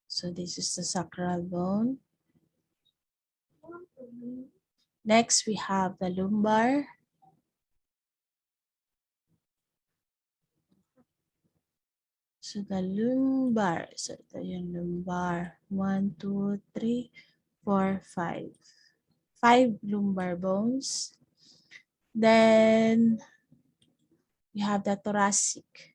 So this is the sacral bone. Next, we have the lumbar. So the lumbar. So ito yung lumbar. 1, 2, 3, 4, 5. 5 lumbar bones. Then we have the thoracic.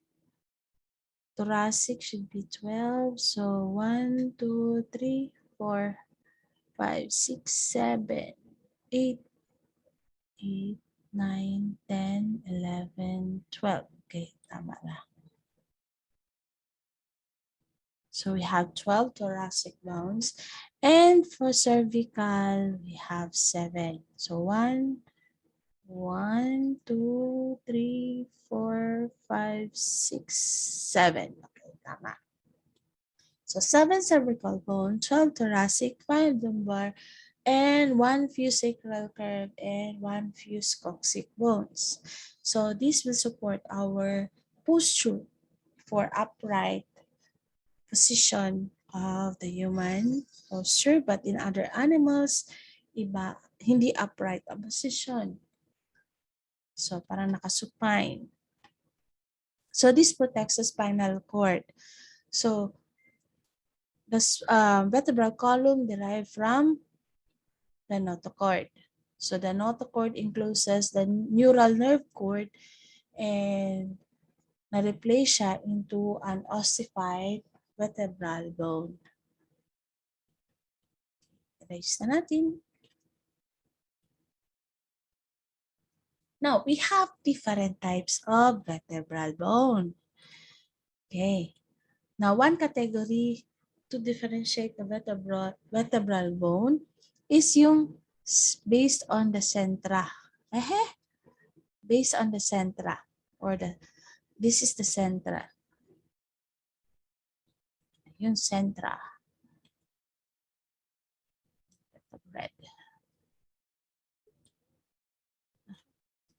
Thoracic should be 12. So 1, 2, 3, 4, 5, 6, 7, 8, 8, 9, 10, 11, 12. Okay, tama na. So we have 12 thoracic bones. And for cervical, we have 7. So 1, 2, 3, 4, 5, 6, 7. Okay, tama. So 7 cervical bone, 12 thoracic, 5 lumbar, and 1 fused sacral curve and 1 fused coccyx bones. So this will support our posture for upright position of the human posture, but in other animals, iba, hindi upright ang position. So parang nakasupine. So this protects the spinal cord. So the vertebral column derived from the notochord. So the notochord encloses the neural nerve cord and na-replace siya into an ossified vertebral bone. Erase na natin. Now, we have different types of vertebral bone. Okay. Now, one category to differentiate the vertebral bone is yung based on the centra. Based on the centra or this is the centra. Yung centra. Red.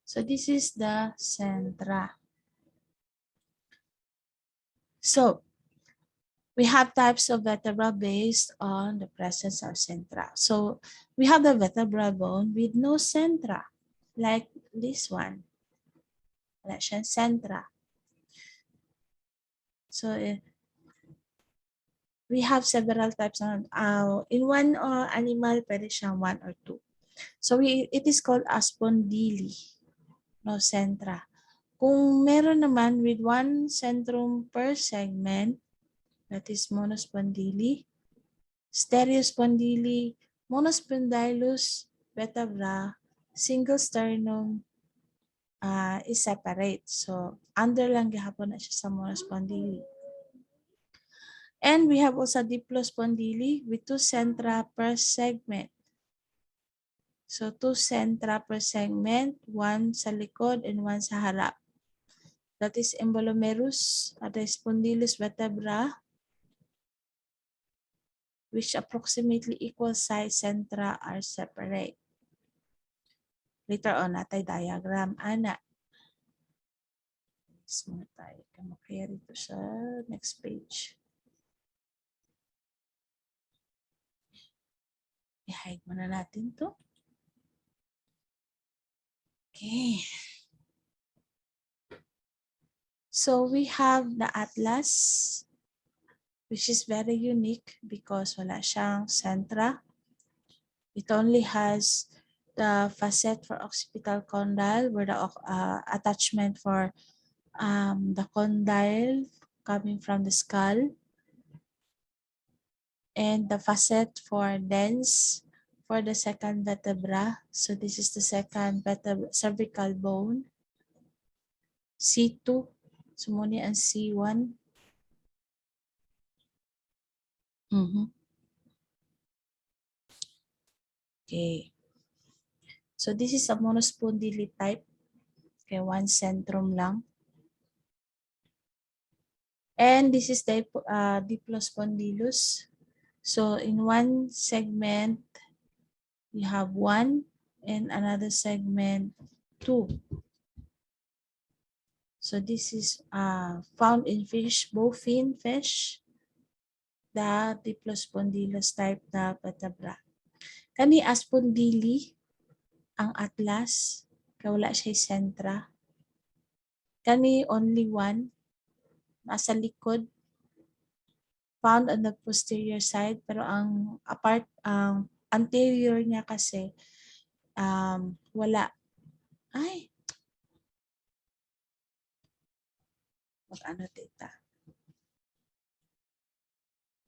So this is the centra. So we have types of vertebra based on the presence of centra. So we have the vertebral bone with no centra, like this one. Wala siyang centra. So we have several types. In one animal, pwede siyang 1 or 2. So it is called a spondyli, no centra. Kung meron naman with 1 centrum per segment, that is monospondyle, stereospondyle, monospondylus vertebra, single sternum is separate. So, under lang gihapon na siya sa monospondyle. And we have also diplospondyle with 2 centra per segment. So, 2 centra per segment, 1 sa likod and 1 sa harap. that is embolomerus, at the spondylus vertebra, which approximately equal size centra are separate. Later on, natay diagram. Ana. Next muna tayo. Kamakaya rito sa next page. I-hide muna natin to. Okay. So we have the atlas, which is very unique because wala siyang centra. It only has the facet for occipital condyle where the attachment for the condyle coming from the skull, and the facet for dens for the second vertebra. So this is the second cervical bone. C2, sumuni ang C1. Okay. So this is a monospondyli type. Okay, one centrum lang. And this is the diplospondylus. So in one segment, you have one, and another segment, two. So this is found in fish, bowfin fish, the diplospondylus type na vertebra. Kani aspondyli ang atlas, kaya wala siya sentra. Kani only one, nasa likod, found on the posterior side, pero ang anterior niya kasi wala. Ay! Mag-ano data.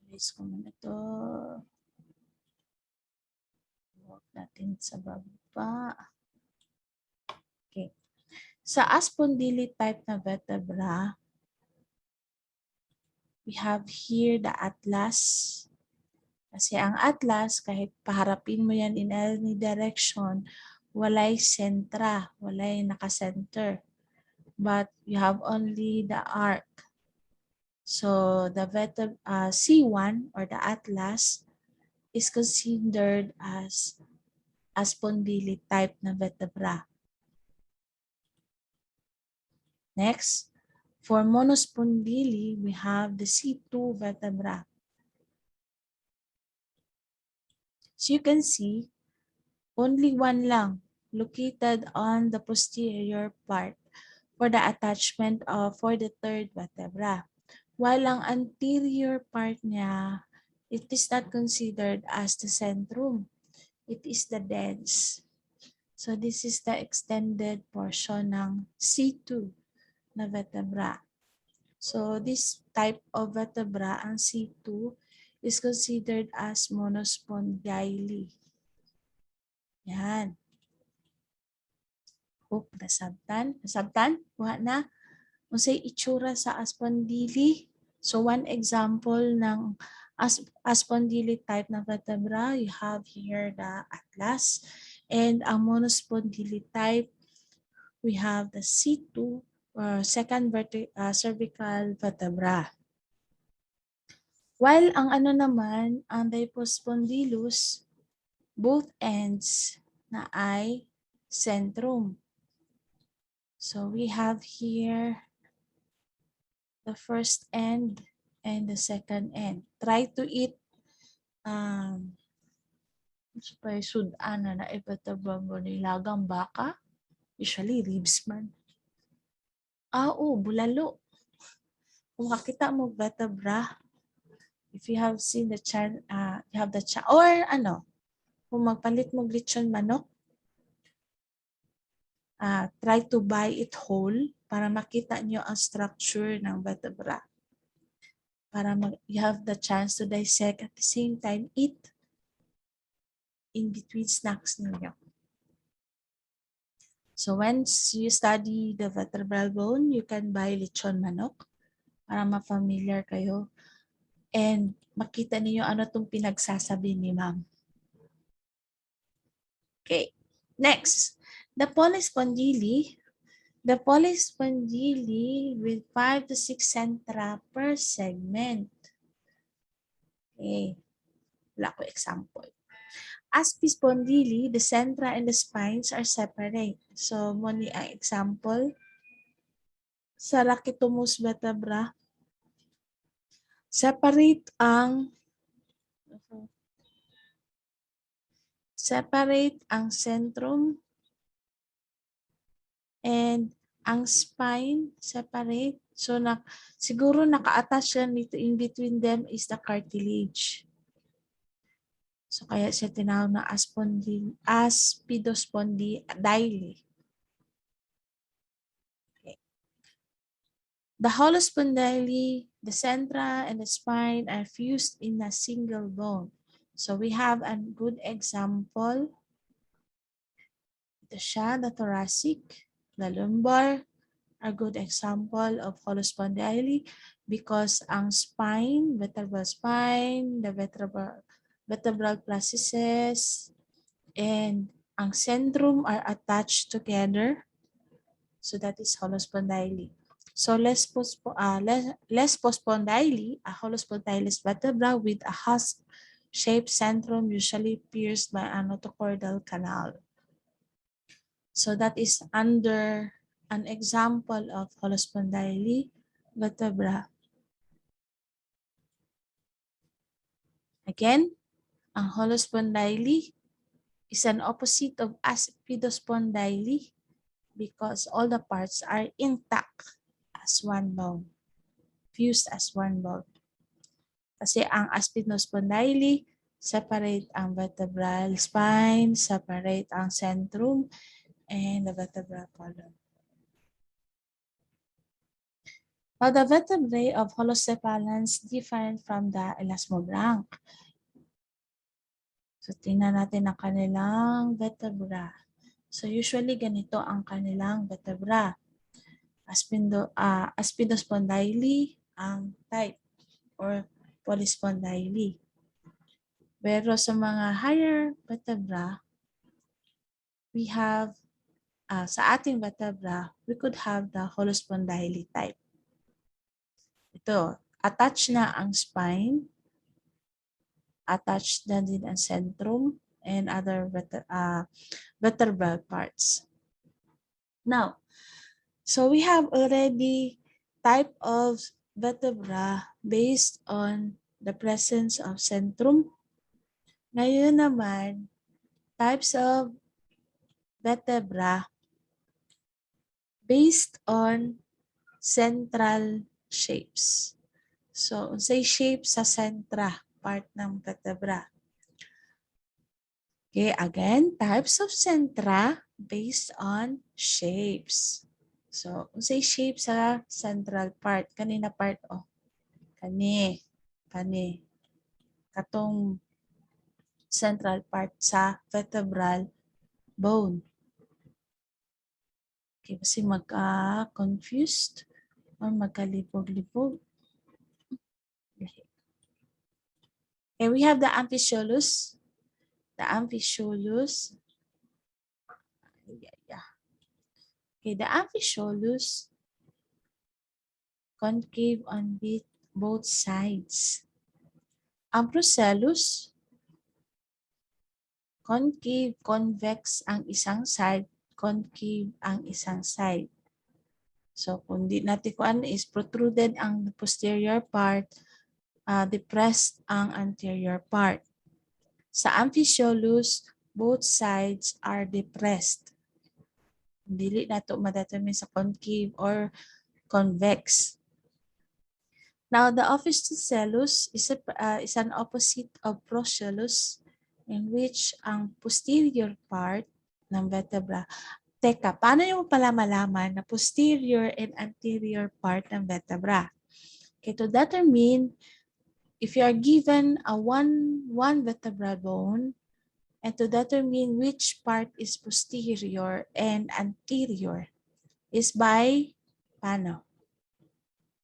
Erase ko muna ito. Huwag natin sa baba. Okay. Sa aspondyli type na vertebra, we have here the atlas. Kasi ang atlas, kahit paharapin mo yan in any direction, walay sentra, walay nakasenter. But you have only the arc. So the C1 or the atlas is considered as aspondyli type na vertebra. Next, for monospondyli, we have the C2 vertebra. So you can see, only one lang located on the posterior part for the attachment for the third vertebra. While ang anterior part niya, it is not considered as the centrum. It is the dens. So this is the extended portion ng C2 na vertebra. So this type of vertebra, ang C2, is considered as monospondyli. Yan. Hope nasabtan. Nasabtan? Kuha na. Unsay itsura sa aspondyli. So one example ng aspondyli type na vertebra, you have here the atlas. And ang monospondyli type, we have the C2 or second cervical vertebra. While ang ano naman, ang diplospondylus, both ends na ay centrum. So we have here the first end and the second end. Try to eat sudan na vertebra mo nilagang baka. Usually ribs man. Bulalo. Kung makita mo vertebra, if you have seen the you have the or kung magpalit mo lechon manok, try to buy it whole para makita nyo ang structure ng vertebra. Para you have the chance to dissect at the same time eat in between snacks ninyo. So once you study the vertebral bone, you can buy lechon manok para ma-familiar kayo and makita niyo ano itong pinagsasabi ni ma'am. Okay, next. The polyspondyli, The polyspondyle with 5 to 6 centra per segment. Okay, wala ko example. As spondyli, the centra and the spines are separate. So, muni ang example. Sa Rachytomus vertebra, separate ang centrum and ang spine separate. So, siguro naka-attach lang dito in between them is the cartilage. So, kaya siya tinawag na aspidospondyle. Okay. The hollow spondyle, the centra, and the spine are fused in a single bone. So, we have a good example. Ito siya, the thoracic, the lumbar, a good example of hollow spondyle because ang spine, vertebral spine, the vertebral processes, and ang centrum are attached together. So that is hollow spondyle. So less postspondyle, a hollow spondylus vertebra with a husk-shaped centrum usually pierced by a notochordal canal. So that is under an example of hollow spondyle vertebra. Again, ang hollow spondyle is an opposite of aspidospondyle because all the parts are intact as one bone, fused as one bone. Kasi ang aspidospondyle, separate ang vertebral spine, separate ang centrum, and the vertebral column. Now, the vertebrae of holocephalans different from the elasmobranch. So, tingnan natin ang kanilang vertebra. So, usually ganito ang kanilang vertebra. Aspidospondyle ang type or polyspondyle. Pero sa mga higher vertebra, we have, sa ating vertebra, we could have the holospondyle type. Ito, attached na ang spine, attached na din ang centrum, and other vertebral parts. Now, so we have already type of vertebra based on the presence of centrum. Ngayon naman, types of vertebra based on central shapes. So, unsay shape sa centra, part ng vertebra. Okay, again, types of centra based on shapes. So, unsay shape sa central part? Kanina part, kani. Katong central part sa vertebral bone. Okay, kasi magka-confused or magkalipog-lipog. Okay, we have the amphisolus. The amphisolus. Okay, the amphisolus concave on both sides. Ang procellus, concave, convex ang isang side, concave ang isang side. So, kung di natin kuan is protruded ang posterior part, depressed ang anterior part. Sa amphisolus, both sides are depressed. Dili nato ma-determine sa concave or convex. Now, the ophistocellus is an opposite of procellus in which ang posterior part ng vertebra. Teka, paano yung pala malaman na posterior and anterior part ng vertebra? Okay, to determine if you are given a one vertebral bone and to determine which part is posterior and anterior is by paano?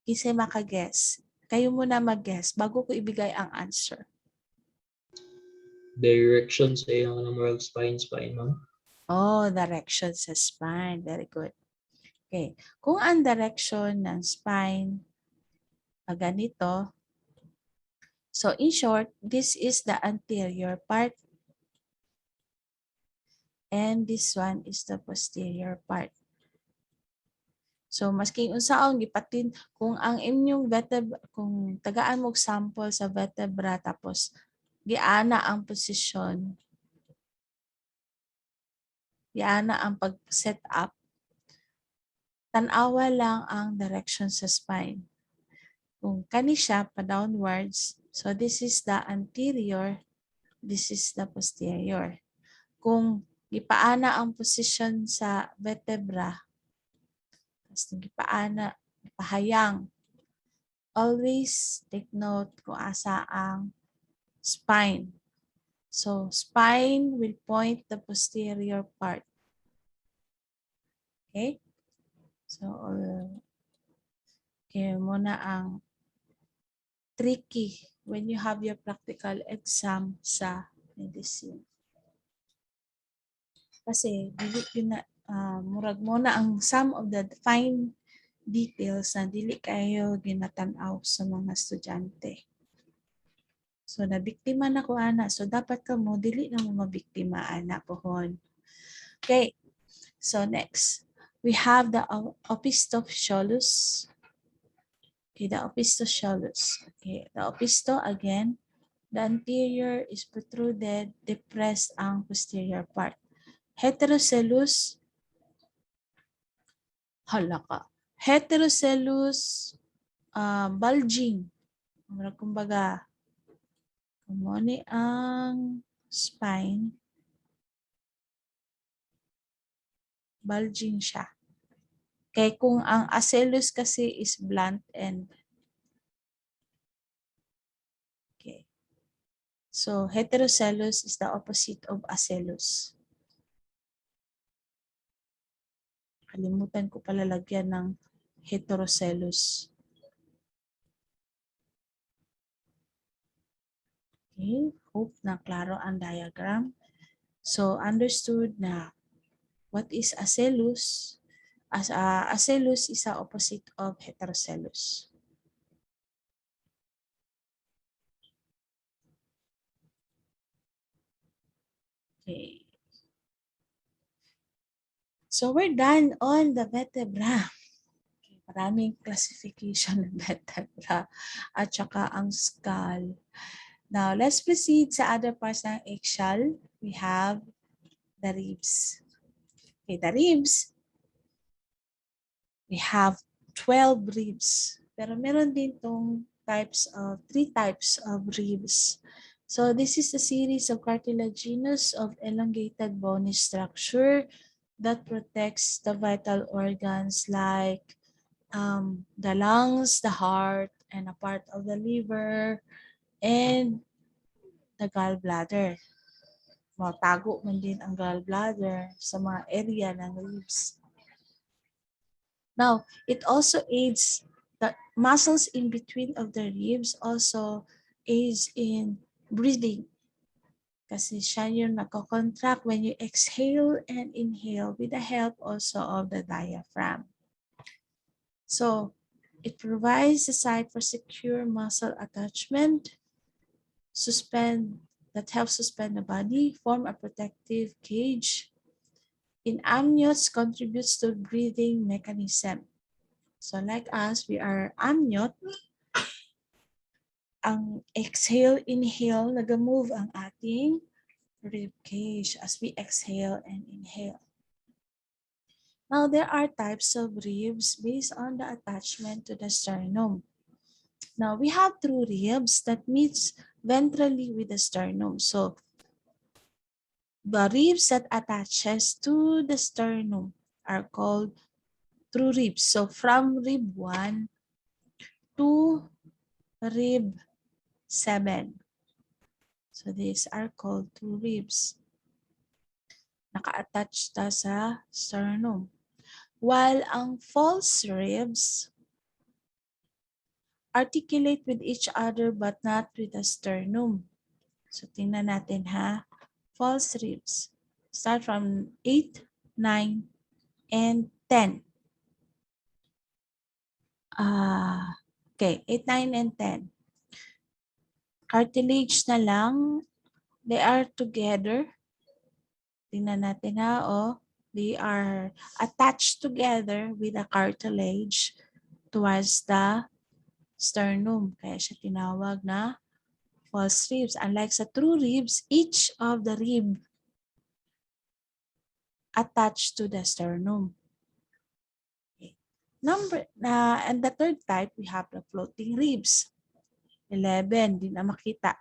Kasi maka-guess. Kayo muna mag-guess bago ko ibigay ang answer. Direction sa iyong moral spine, ma'am. Oh, direction sa spine. Very good. Okay. Kung ang direction ng spine ganito, so in short, this is the anterior part and this one is the posterior part. So masking unsaon gipatin kung ang inyong kung tagaan mo sample sa vertebra tapos giana ang posisyon, giana ang pag-set up, tan-awa lang ang direction sa spine. Kung kani siya pa downwards, so this is the anterior, this is the posterior. Kung gipaana ang posisyon sa vertebra, tapos gipaana, gipahayang, always take note kung asa ang spine. So, spine will point the posterior part. Okay? So, okay, muna ang tricky when you have your practical exam sa medicine. Kasi, murag mo na ang some of the fine details na dili kayo ginatanaw sa mga estudyante. So, nabiktima na ko, ana. So, dapat ka mo, dili na mo mabiktima, ana, pohon. Okay. So, next. We have the opisthoscolus. Okay, the opisthoscolus. Okay, the opisto, again, the anterior is protruded, depressed ang posterior part. Heterocellus, halaka. Heterocellus, bulging. Kumbaga, kumuni ang spine, bulging siya. Kaya kung ang acellus kasi is blunt end. Okay. So, heterocellus is the opposite of acellus. Kalimutan ko pala lagyan ng heterocellus. Okay. Hope na klaro ang diagram. So, understood na what is acellus? Acellus is the opposite of heterocellus. Okay. So we're done on the vertebra. Okay, maraming classification ng vertebra at saka ang skull. Now, let's proceed sa other parts ng eggshell. We have the ribs. Okay, the ribs, we have 12 ribs. Pero meron din tong three types of ribs. So this is a series of cartilaginous of elongated bony structure that protects the vital organs like the lungs, the heart, and a part of the liver, and the gallbladder. Matago man din ang gallbladder sa mga area ng ribs. Now, it also aids the muscles in between of the ribs also aids in breathing. Kasi siya yung nako-contract when you exhale and inhale with the help also of the diaphragm. So, it provides a site for secure muscle attachment, that helps suspend the body, form a protective cage. In amniotes, contributes to breathing mechanism. So like us, we are amniote. Ang exhale, inhale, nag-move ang ating rib cage as we exhale and inhale. Now, there are types of ribs based on the attachment to the sternum. Now, we have true ribs that meets ventrally with the sternum. So, the ribs that attaches to the sternum are called true ribs. So, from rib 1 to rib 7. So, these are called true ribs. Naka-attach ta sa sternum. While ang false ribs articulate with each other but not with the sternum. So, tingnan natin ha. False ribs. Start from 8, 9, and 10. Okay, 8, 9, and 10. Cartilage na lang. They are together. Tingnan natin ha, they are attached together with a cartilage towards the sternum. Kaya siya tinawag na false ribs. Unlike sa true ribs, each of the rib attached to the sternum. Okay. And the third type, we have the floating ribs. 11, di na makita.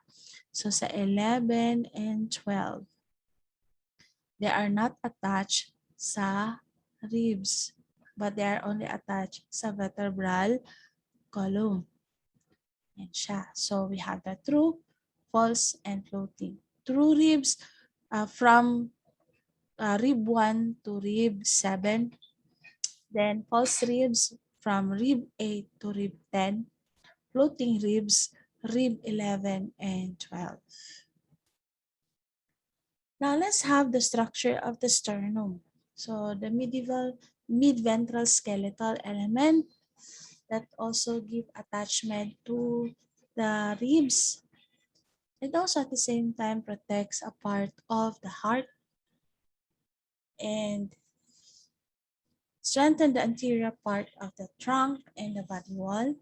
So sa 11 and 12, they are not attached sa ribs, but they are only attached sa vertebral column. Yan siya. So we have the true, false, and floating. True ribs from rib 1 to rib 7. Then false ribs from rib 8 to rib 10. Floating ribs, rib 11 and 12. Now let's have the structure of the sternum. So the mid-ventral skeletal element that also give attachment to the ribs. It also at the same time protects a part of the heart and strengthen the anterior part of the trunk and the body wall,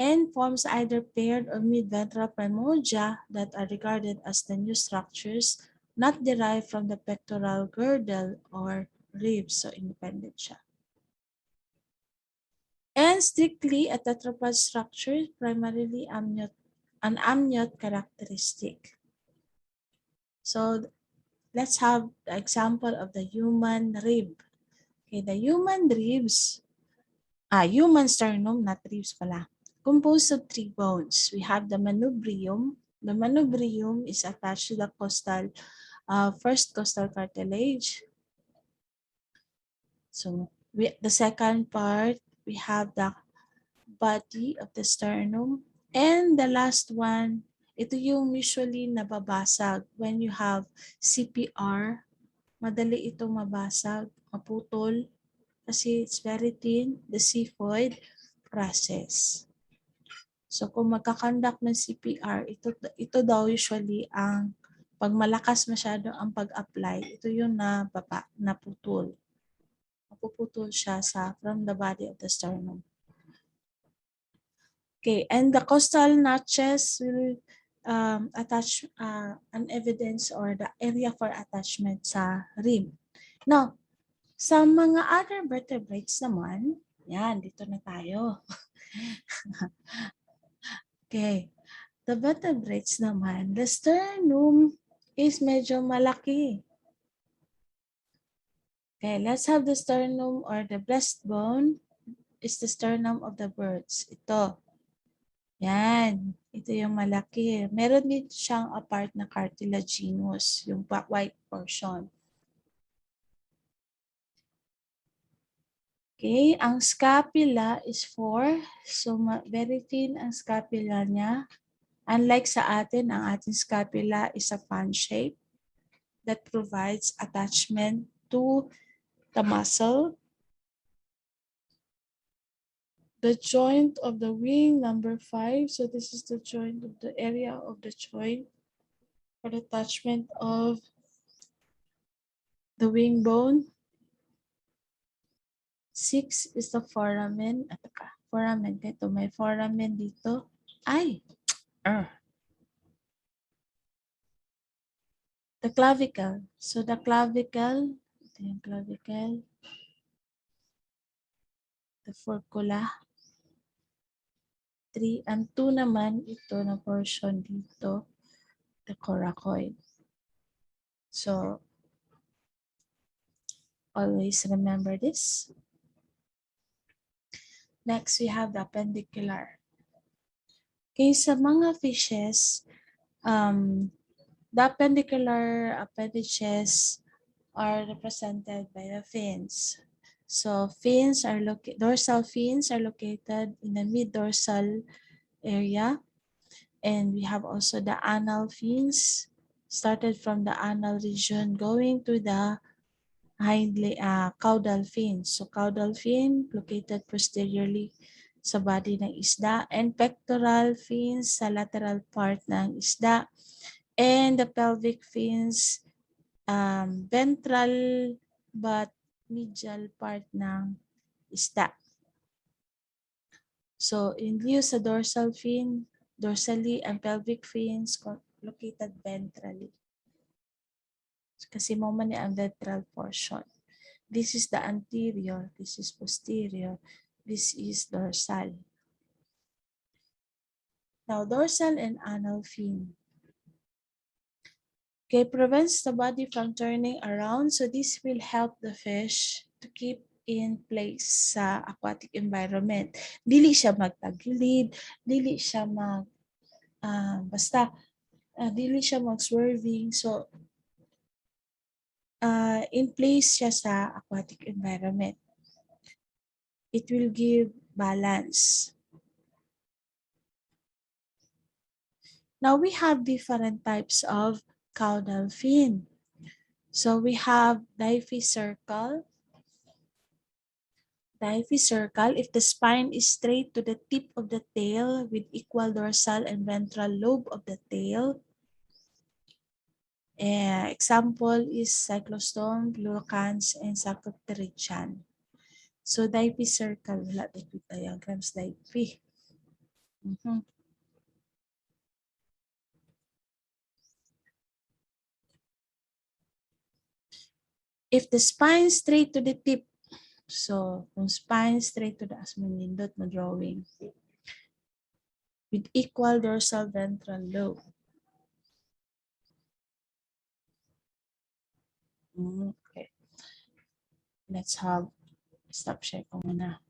and forms either paired or mid-ventral primordia that are regarded as the new structures not derived from the pectoral girdle or ribs, so independent siya. And strictly a tetrapod structure, primarily an amniote characteristic. So let's have the example of the human rib. Okay, the human ribs, human sternum, not ribs pala, composed of 3 bones. We have the manubrium. The manubrium is attached to the first costal cartilage. So the second part, we have the body of the sternum. And the last one, ito yung usually nababasag when you have CPR. Madali itong mabasag, maputol, kasi it's very thin, the xiphoid process. So kung magkakandak ng CPR, ito daw usually ang pag malakas masyado ang pag-apply, ito yung naputol. Mapuputol siya from the body of the sternum. Okay, and the costal notches will attach an evidence or the area for attachment sa rib. Now, sa mga other vertebrates naman, yan, dito na tayo. Okay, the vertebrates naman, the sternum is medyo malaki. Okay, let's have the sternum or the breastbone is the sternum of the birds. Ito. Yan. Ito yung malaki. Meron din siyang apart na cartilaginous, yung white portion. Okay, ang scapula is 4. So, very thin ang scapula niya. Unlike sa atin, ang ating scapula is a fan shape that provides attachment to the muscle. The joint of the wing, number 5. So this is the joint of the area of the joint for the attachment of the wing bone. 6 is the foramen. Foramen. Ito may foramen dito. Ay! The clavicle. So the clavicle, ito yung clavicle. The furcula. 3 and 2 naman, ito na portion dito, the coracoid. So, always remember this. Next, we have the appendicular. Okay, sa mga fishes, the appendicular appendages are represented by the fins. So dorsal fins are located in the mid-dorsal area. And we have also the anal fins, started from the anal region going to the caudal fin. So caudal fin located posteriorly sa body ng isda, and pectoral fins sa lateral part ng isda, and the pelvic fins ventral but medial part ng isda. So, in view sa dorsal fin, dorsally and pelvic fins located ventrally. Kasi mo man ang ventral portion. This is the anterior, this is posterior, this is dorsal. Now, dorsal and anal fin. Okay, prevents the body from turning around. So, this will help the fish to keep in place sa aquatic environment. Dili siya magtagilid, dili siya dili siya mag-swerving. So, in place siya sa aquatic environment. It will give balance. Now, we have different types of caudal fin. So, we have difficircle. Difficircle, if the spine is straight to the tip of the tail with equal dorsal and ventral lobe of the tail. Example is cyclostome, pluricans, and sarcopterygian. So, difficircle, wala dito diagrams, diffy. If the spine straight to the tip, so kung spine straight to the asmanindot na drawing, with equal dorsal ventral lobe. Okay. Let's have, stop share ko muna.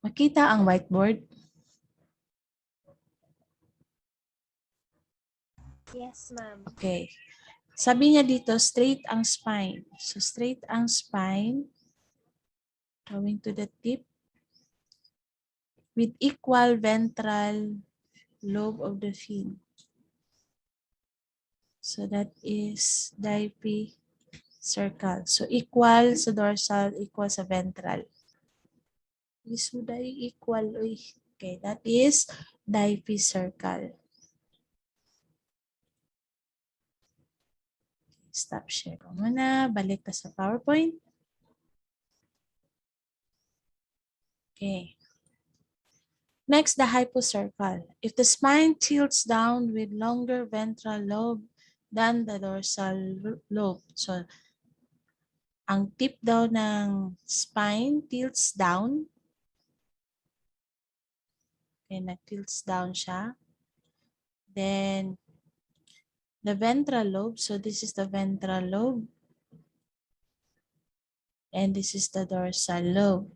Makita ang whiteboard? Yes, ma'am. Okay. Sabi niya dito, straight ang spine. So, straight ang spine, going to the tip, with equal ventral lobe of the fin. So, that is difficircle. So, equal sa dorsal, equal sa ventral. Isuday equal. Okay, that is difficircle. Stop share ko muna. Balik ka sa PowerPoint. Okay. Next, the hypocircle. If the spine tilts down with longer ventral lobe than the dorsal lobe. So, ang tip daw ng spine tilts down. Okay, na-tilts down siya. Then, the ventral lobe. So, this is the ventral lobe. And this is the dorsal lobe.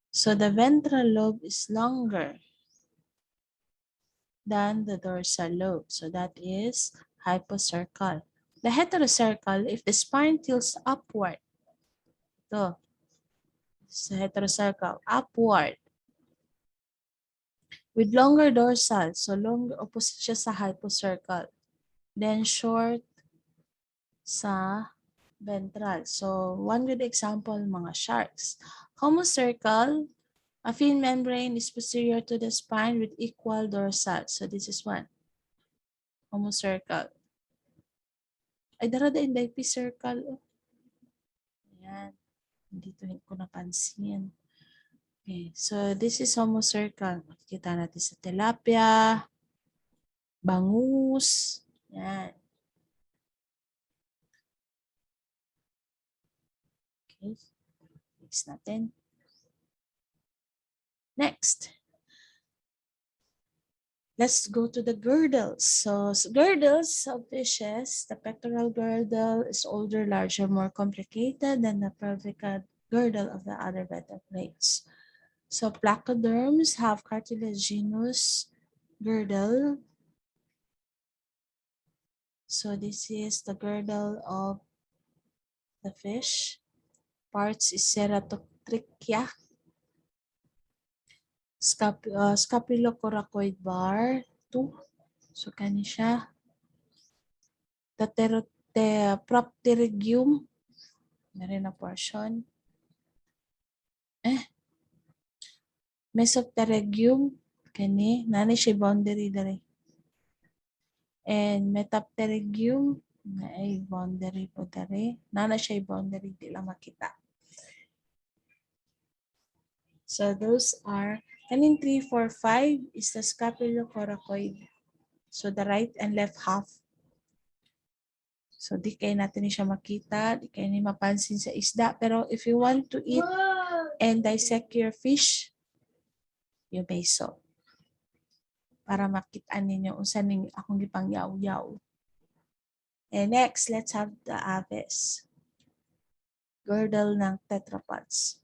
So, the ventral lobe is longer than the dorsal lobe. So, that is hypocircle. The heterocircle, if the spine tilts upward, ito, sa heterocircle, upward, with longer dorsal, so longer, opposite siya sa hypocircle, then short sa ventral. So, one good example, mga sharks. Homocircle, a fin membrane is posterior to the spine with equal dorsal. So, this is one. Homocircle. Ay, darada in difficircle. Oh. Ayan. Dito ko napansin. Okay. So, this is homocircle. Makikita natin sa tilapia, bangus. Ayan. Okay. Next natin. Next. Let's go to the girdles. So, girdles of fishes, the pectoral girdle is older, larger, more complicated than the pelvic girdle of the other vertebrates. So, placoderms have cartilaginous girdle. So, this is the girdle of the fish. Parts is ceratotrichia, scapulocoracoid bar, 2. So, kani siya. The propterygium, Meron na portion. Mesopterygium. Kani. Nani siya boundary dali. And metapterygium. Na ay boundary po dali. Nana siya boundary. Di lang makita. So those are, kanin 3, 4, 5 is the scapulocoracoid. So the right and left half. So di kayo natin siya makita, di kayo ni mapansin sa isda. Pero if you want to eat and dissect your fish, you may so. Para makita ninyo unsa ning akong gipang yaw-yaw. And next, let's have the aves. Girdle ng tetrapods.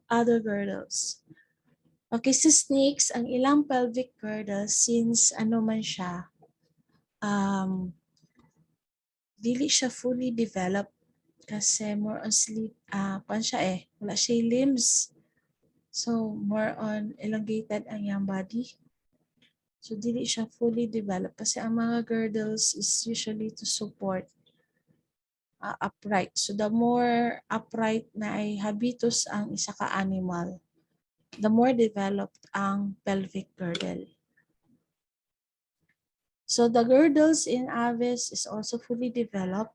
Other girdles. Okay, sa snakes, ang ilang pelvic girdle, since ano man siya, dili siya fully developed kasi more on sleep, siya wala siya limbs. So, more on elongated ang yung body. So, dili siya fully developed kasi ang mga girdles is usually to support upright. So, the more upright na ay habitus ang isa ka animal, the more developed ang pelvic girdle. So, the girdles in aves is also fully developed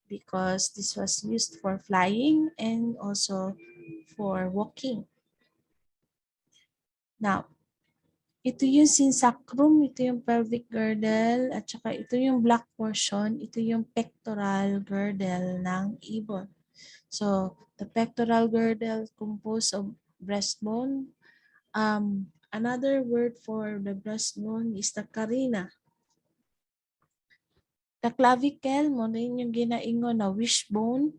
because this was used for flying and also for walking. Now, ito yung sinsacrum, ito yung pelvic girdle, at saka ito yung black portion, ito yung pectoral girdle ng ibon. So, the pectoral girdle composed of breastbone. Another word for the breastbone is the carina. The clavicle, mo rin yung ginaingon na wishbone.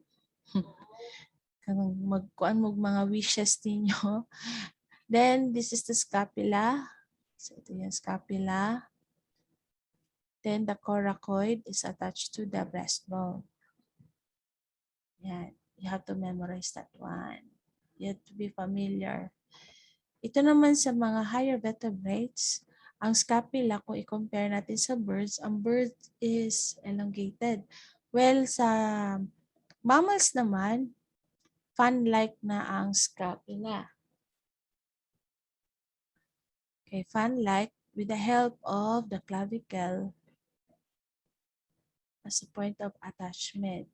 Kanang magkuan mo mga wishes ninyo. Then, this is the scapula. So, ito yung scapula. Then, the coracoid is attached to the breastbone. Yan. You have to memorize that one. You have to be familiar. Ito naman sa mga higher vertebrates, ang scapula, kung i-compare natin sa birds, ang bird is elongated. Well, sa mammals naman, fan-like na ang scapula. Okay, fan-like with the help of the clavicle as a point of attachment.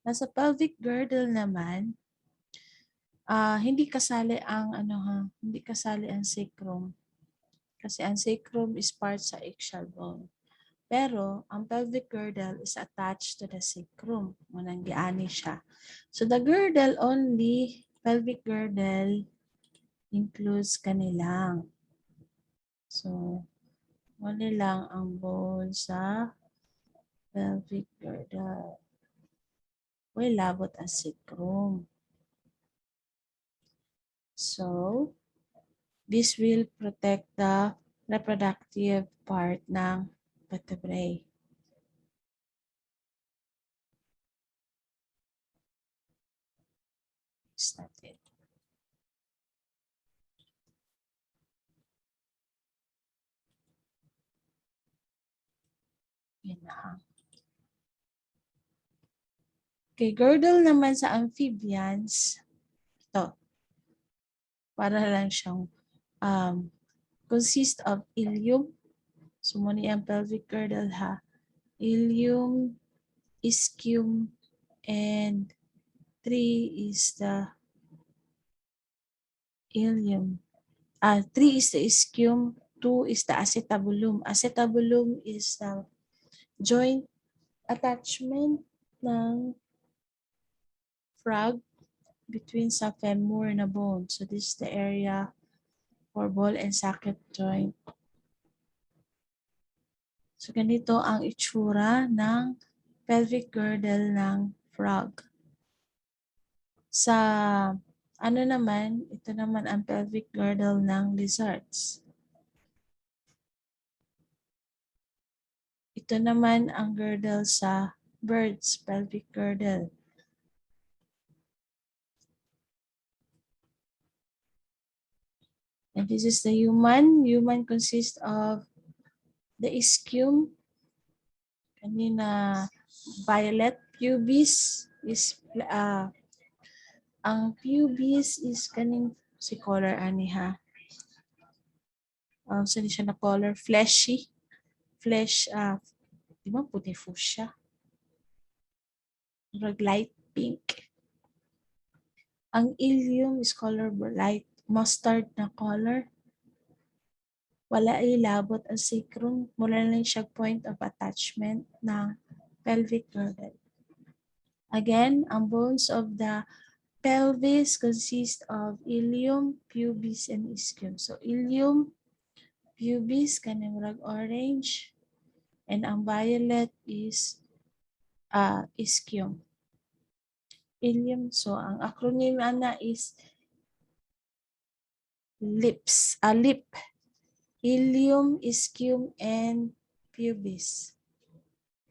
Nasa pelvic girdle naman, hindi kasali ang hindi kasali ang sacrum. Kasi ang sacrum is part sa axial bone. Pero ang pelvic girdle is attached to the sacrum. Munang giani siya. So the girdle only, pelvic girdle includes kanilang. So wala lang ang bone sa pelvic girdle. Wala labot ang sacrum. So, this will protect the reproductive part ng vertebrae. Start it. Yan na. Okay, girdle naman sa amphibians. Ito. Para lang siyang consist of ilium. So, muna yung pelvic girdle ha. Ilium, ischium, and 3 is the ilium. 3 is the ischium, 2 is the acetabulum. Acetabulum is the joint attachment ng frog between sa femur na bone. So this is the area for ball and socket joint. So ganito ang itsura ng pelvic girdle ng frog. Sa ano naman, ito naman ang pelvic girdle ng lizards. Ito naman ang girdle sa birds, pelvic girdle. And this is the human. Human consists of the ischium, kanina violet. Pubis is ang pubis is kaning si color ani ha. Saan siya na color? Fleshy. Flesh, di ba puti fuchsia? Light pink. Ang ilium is color light mustard na color. Wala ilabot ang sacrum. Mula lang siya point of attachment ng pelvic girdle. Again, ang bones of the pelvis consist of ilium, pubis, and ischium. So, ilium, pubis, kanang orange, and ang violet is ischium. Ilium, so ang acronym ana is lips, lip, ilium, ischium, and pubis.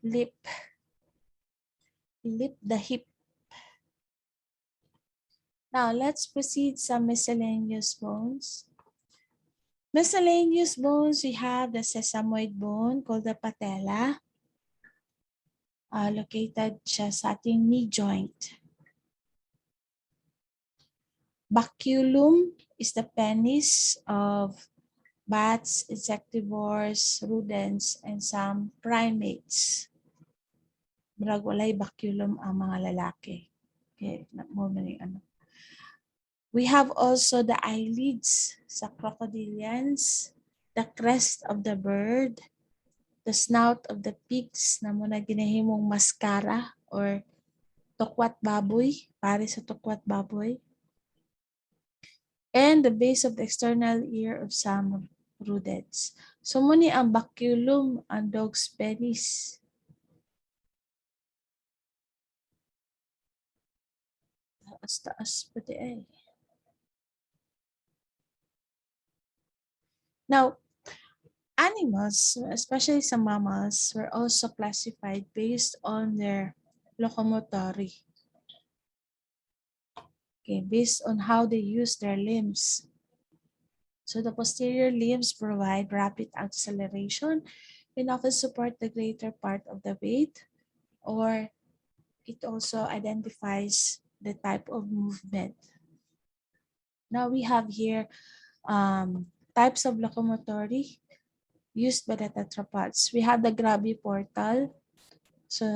Lip, the hip. Now, let's proceed some miscellaneous bones. Miscellaneous bones, we have the sesamoid bone called the patella. Located siya sa ating knee joint. Baculum is the penis of bats, insectivores, rodents, and some primates. Murag walay baculum ang mga lalaki. Okay, ano. We have also the eyelids sa crocodilians, the crest of the bird, the snout of the pigs na muna ginahimong mascara or tukwat baboy, pare sa tukwat baboy, and the base of the external ear of some rodents. So muni ang baculum, ang dog's penis. Taas-taas pati eh. Now, animals, especially some mammals, were also classified based on their locomotory. Okay, based on how they use their limbs. So the posterior limbs provide rapid acceleration and often support the greater part of the weight, or it also identifies the type of movement. Now we have here types of locomotory used by the tetrapods. We have the graviportal. So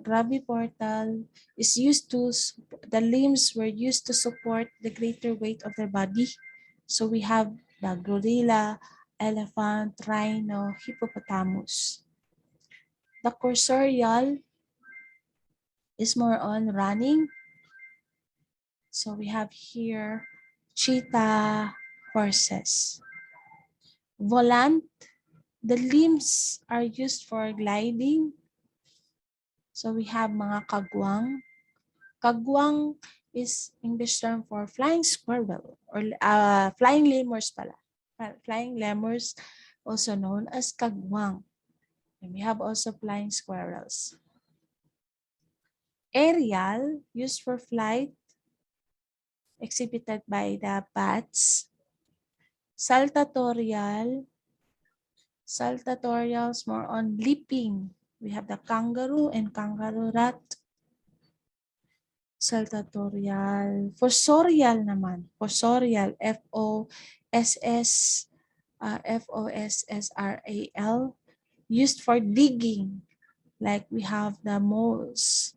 graviportal is used to, the limbs were used to support the greater weight of their body. So we have the gorilla, elephant, rhino, hippopotamus. The cursorial is more on running. So we have here cheetah, horses. Volant, the limbs are used for gliding. So we have mga kagwang. Kagwang is English term for flying squirrel or flying lemurs pala. Flying lemurs, also known as kagwang. And we have also flying squirrels. Aerial, used for flight, exhibited by the bats. Saltatorial, saltatorials more on leaping. We have the kangaroo and kangaroo rat. Saltatorial. Fossorial naman. Fossorial. Fossral. Used for digging. Like we have the moles.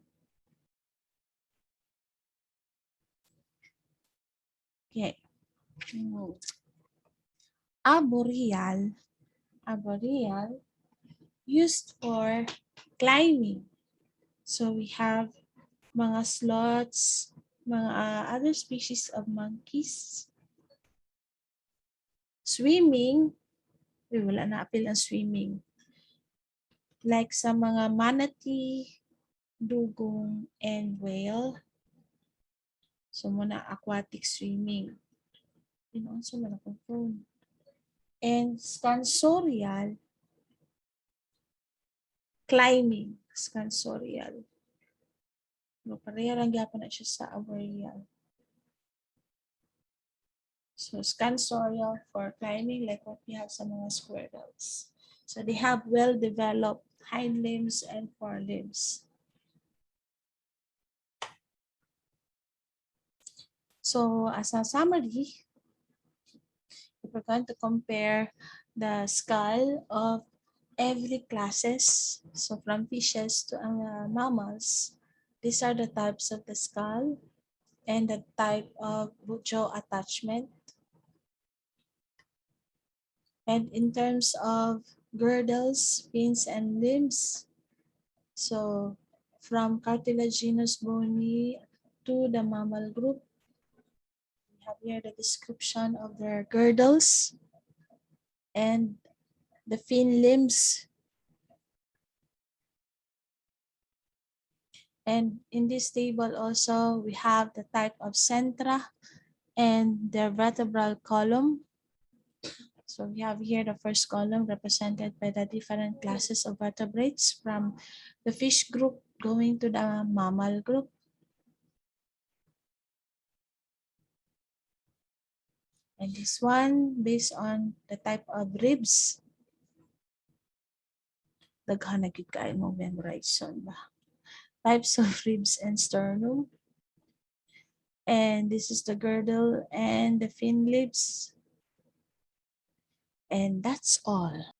Okay. Arboreal. Arboreal. Used for climbing. So we have mga sloths, mga other species of monkeys. Swimming, wala na appeal ang swimming. Like sa mga manatee, dugong, and whale. So muna aquatic swimming. So muna kong phone. And scansorial, climbing. Scansorial. No, pareha lang gyapon na siya sa arboreal. So scansorial for climbing like what we have sa mga squirrels. So they have well-developed hind limbs, and forelimbs. So as a summary, if we're going to compare the skull of every classes, so from fishes to mammals, these are the types of the skull and the type of jaw attachment. And in terms of girdles, fins, and limbs, so from cartilaginous bony to the mammal group, we have here the description of their girdles and the fin limbs. And in this table also, we have the type of centra and the vertebral column. So we have here the first column represented by the different classes of vertebrates from the fish group going to the mammal group. And this one based on the type of ribs. Daghan na gid kayo mo memorization ba? Types of ribs and sternum. And this is the girdle and the fin lips. And that's all.